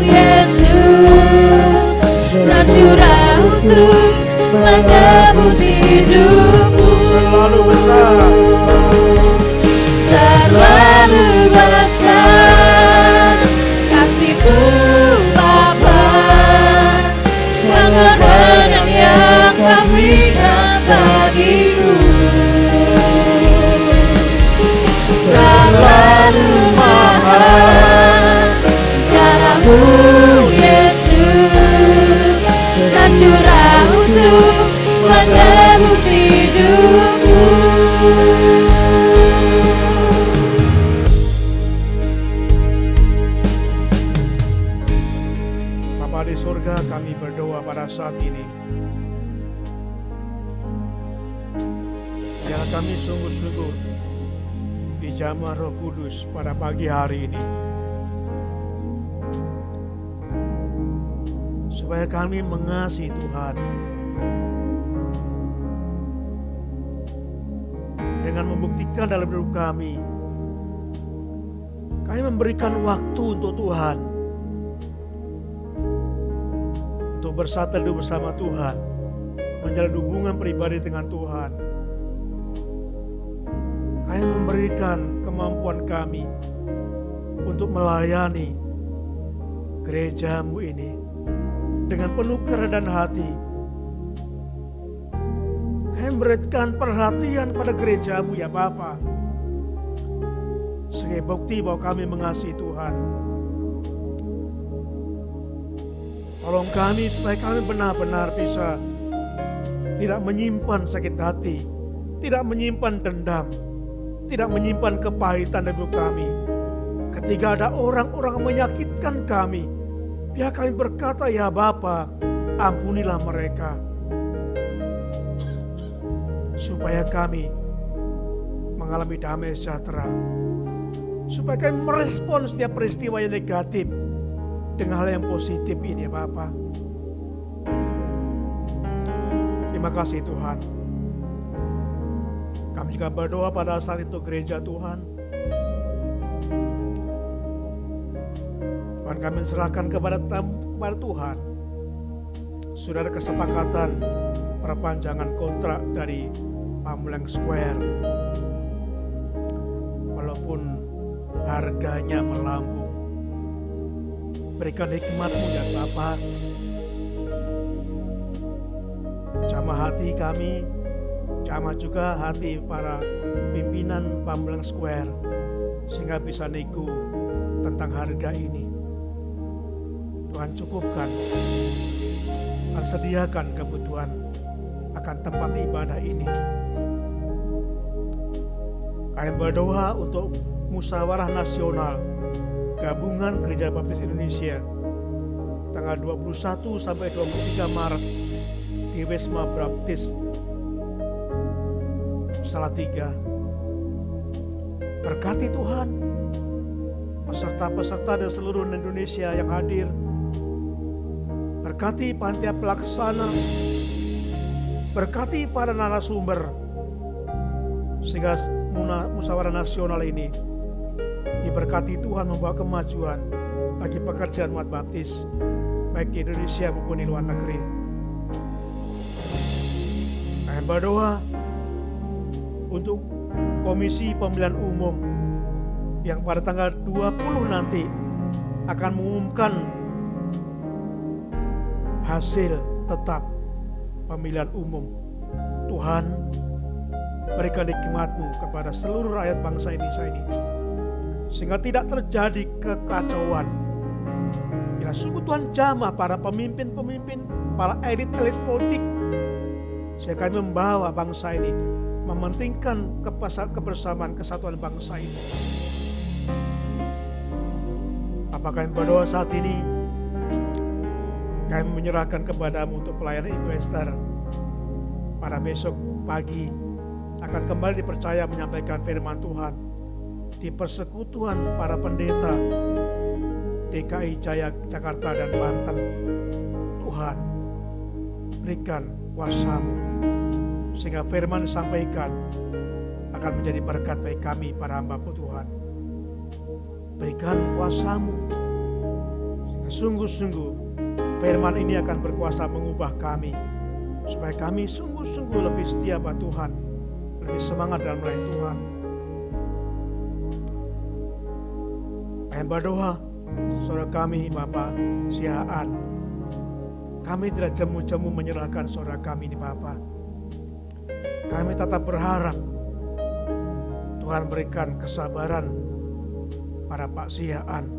Yesus, tercurah untuk menebus hidupku. terlalu besar, Terlalu besar kasih-Mu Bapa, pengorbanan yang Kau berikan bagiku. Terlalu mahal darah-Mu Yesus, tercurah untuk menebus hidupku. Bapa di surga, kami berdoa pada saat ini. Biarlah kami sungguh-sungguh dijamah Roh Kudus pada pagi hari ini, supaya kami mengasihi Tuhan dengan membuktikan dalam hidup kami. Kami memberikan waktu untuk Tuhan, untuk bersatu bersama Tuhan, menjalin hubungan pribadi dengan Tuhan. Kami memberikan kemampuan kami untuk melayani gereja-Mu ini dengan penuh kerendahan hati. Kami memberikan perhatian pada gereja-Mu ya Bapa, sebagai bukti bahwa kami mengasihi Tuhan. Tolong kami supaya kami benar-benar bisa tidak menyimpan sakit hati, tidak menyimpan dendam, tidak menyimpan kepahitan dalam hidup kami. Ketika ada orang-orang menyakitkan kami, biar kami berkata, ya Bapa, ampunilah mereka. Supaya kami mengalami damai sejahtera. Supaya kami merespon setiap peristiwa yang negatif dengan hal yang positif ini ya Bapa. Terima kasih Tuhan. Kami juga berdoa pada saat itu gereja Tuhan. Tuhan kami serahkan kepada Tuhan. Sudah ada kesepakatan perpanjangan kontrak dari Pamulang Square. Walaupun harganya melambung. Berikan hikmat-Mu ya Bapa. Jamah hati kami, jamah juga hati para pimpinan Pamulang Square, sehingga bisa nego tentang harga ini. Tuhan cukupkan, Tuhan sediakan kebutuhan akan tempat ibadah ini. Kami berdoa untuk musyawarah nasional Gabungan Gereja Baptis Indonesia tanggal 21 sampai 23 Maret di Wisma Baptis Salatiga. Berkati Tuhan peserta-peserta dari seluruh Indonesia yang hadir. Berkati panitia pelaksana, berkati para narasumber, sehingga musyawarah nasional ini diberkati Tuhan membawa kemajuan bagi pekerjaan umat baptis baik di Indonesia maupun di luar negeri. Kami berdoa untuk Komisi Pemilihan Umum yang pada tanggal 20 nanti akan mengumumkan hasil tetap pemilihan umum. Tuhan, berikan hikmat-Mu kepada seluruh rakyat bangsa Indonesia ini, sehingga tidak terjadi kekacauan, Bila sungguh Tuhan jamah para pemimpin-pemimpin, para elit-elit politik, sehingga kami membawa bangsa ini, mementingkan kebersamaan, kesatuan bangsa ini. Apakah kami berdoa saat ini, kami menyerahkan kepadamu untuk pelayanan Ibu Esther. Pada besok pagi akan kembali dipercaya menyampaikan firman Tuhan di persekutuan para pendeta DKI Jakarta dan Banten. Tuhan, berikan kuasa-Mu sehingga firman disampaikan akan menjadi berkat bagi kami para hamba-Mu Tuhan. Berikan kuasa-Mu sehingga sungguh-sungguh firman ini akan berkuasa mengubah kami, supaya kami sungguh-sungguh lebih setia pada Tuhan, lebih semangat dalam melayani Tuhan. Kami berdoa, saudara kami Bapak Siaan, kami tidak jemu-jemu menyerahkan saudara kami ini Bapak. Kami tetap berharap Tuhan berikan kesabaran pada Pak Siaan.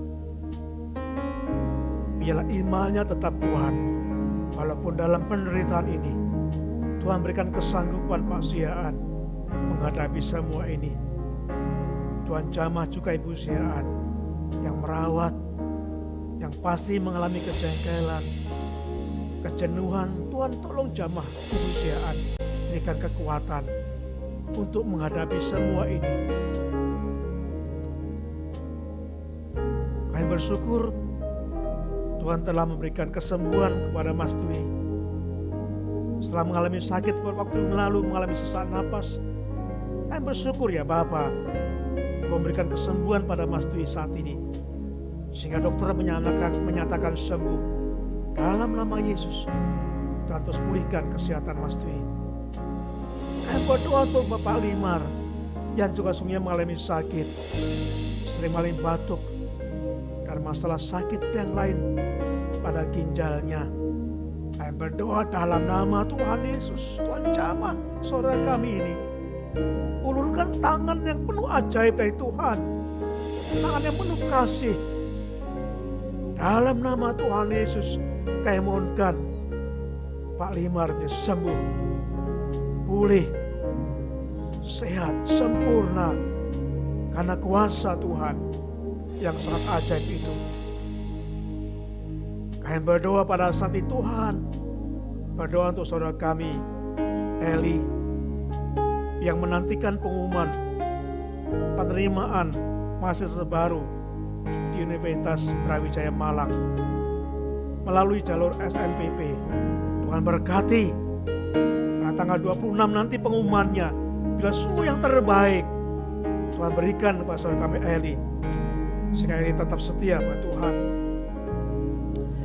Biarlah imannya tetap kuat, walaupun dalam penderitaan ini Tuhan berikan kesanggupan Pak Siaan menghadapi semua ini. Tuhan jamah juga Ibu Siaan yang merawat, yang pasti mengalami kejengkelan, kejenuhan. Tuhan tolong jamah Ibu Siaan, berikan kekuatan untuk menghadapi semua ini. Kami bersyukur Tuhan telah memberikan kesembuhan kepada Mas Dwi. Setelah mengalami sakit waktu lalu, mengalami sesak napas, kami bersyukur ya Bapa, memberikan kesembuhan pada Mas Dwi saat ini, sehingga dokter menyatakan sembuh. Dalam nama Yesus, Tuhan terus pulihkan kesehatan Mas Dwi. Kami berdoa untuk Bapak Limar yang juga sungguh mengalami sakit, sering mengalami batuk dan masalah sakit yang lain pada ginjalnya. Kami berdoa dalam nama Tuhan Yesus, Tuhan jamah saudara kami ini. Ulurkan tangan yang penuh ajaib dari Tuhan, tangan yang penuh kasih. Dalam nama Tuhan Yesus, kami mohonkan Pak Limar sembuh, pulih, sehat, sempurna, karena kuasa Tuhan yang sangat ajaib itu. Kami berdoa pada saat itu Tuhan, berdoa untuk saudara kami Eli yang menantikan pengumuman penerimaan mahasiswa baru di Universitas Brawijaya Malang melalui jalur SNPP. Tuhan berkati pada tanggal 26 nanti pengumumannya. Bila sungguh yang terbaik Tuhan berikan kepada saudara kami Eli, sehingga Eli tetap setia pada Tuhan.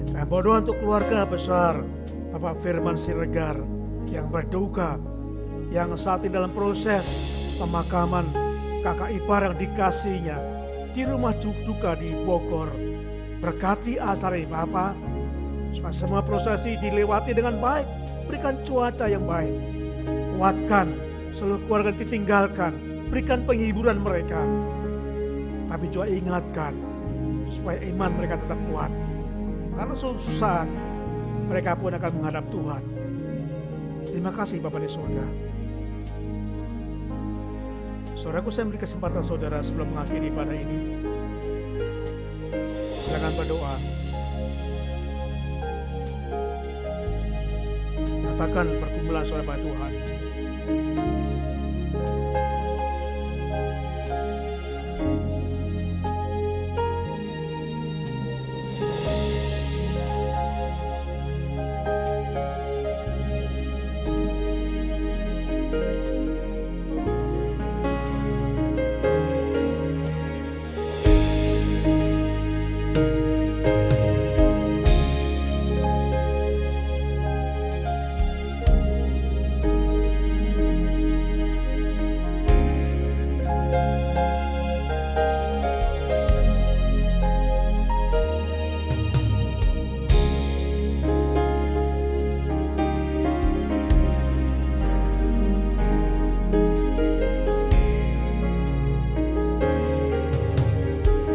Kami berdoa untuk keluarga besar Bapak Firman Siregar yang berduka, yang saat ini dalam proses pemakaman kakak ipar yang dikasihnya di rumah duka di Bogor. Berkati acara ini Bapak, supaya semua prosesi dilewati dengan baik. Berikan cuaca yang baik, kuatkan seluruh keluarga ditinggalkan, berikan penghiburan mereka, tapi juga ingatkan supaya iman mereka tetap kuat, karena suatu saat mereka pun akan menghadap Tuhan. Terima kasih Bapak di surga. Saudaraku, saya beri kesempatan saudara sebelum mengakhiri ibadah ini, silakan berdoa. Katakan pergumulan saudara pada Tuhan.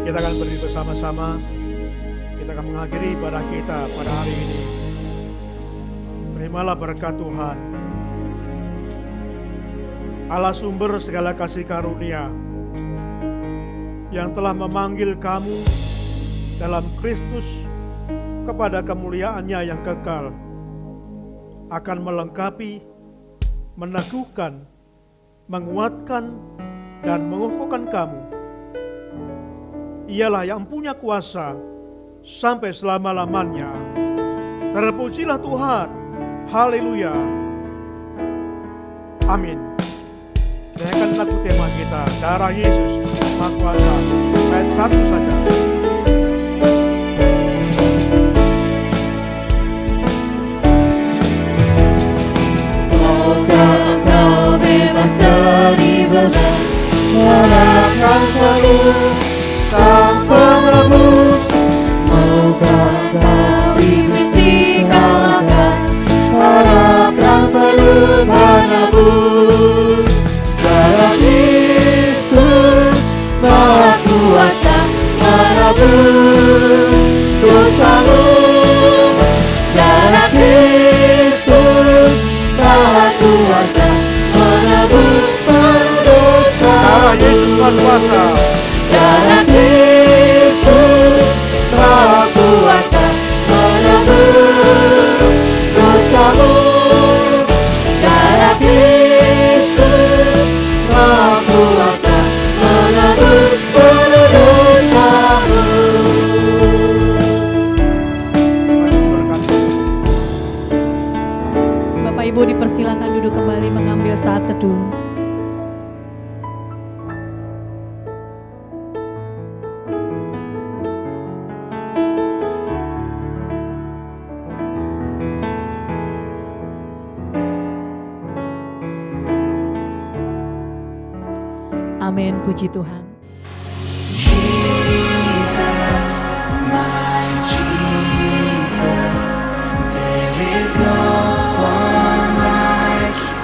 Kita akan berdiri bersama-sama. Kita akan mengakhiri ibadah kita pada hari ini. Terimalah berkat Tuhan, Allah sumber segala kasih karunia, yang telah memanggil kamu dalam Kristus kepada kemuliaannya yang kekal, akan melengkapi, meneguhkan, menguatkan, dan mengukuhkan kamu. Ialah yang punya kuasa sampai selama-lamanya. Terpujilah Tuhan. Haleluya. Amin. Dengarkan lagu tema kita, Darah Yesus Maha Kuasa, ayat 1 saja. Maukah engkau bebas dari beban, menyerahkan penuh Sang Penebus? Maukah engkau iblis dikalahkan, harapkan penuh menebus? Darah Kristus Maha Kuasa menebus dosamu. Darah Kristus Maha Kuasa menebus penuh dosa. Darah Yesus Maha Kuasa. Darah Kristus Maha Kuasa menebus dosamu. Darah Kristus Maha Kuasa menebus penuh dosamu. Bapak Ibu dipersilakan duduk kembali mengambil saat teduh. Amin, puji Tuhan. Jesus, my Jesus, there is no one like you,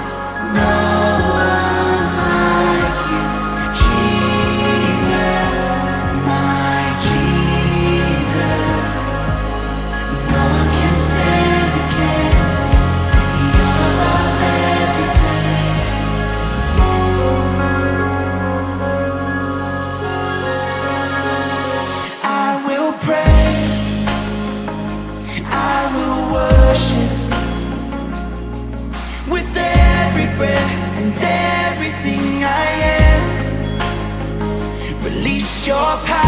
no one like you. Jesus, my Jesus, no one can stand against. You're above everything. I will praise, I will worship with every breath and everything I am. Release your power.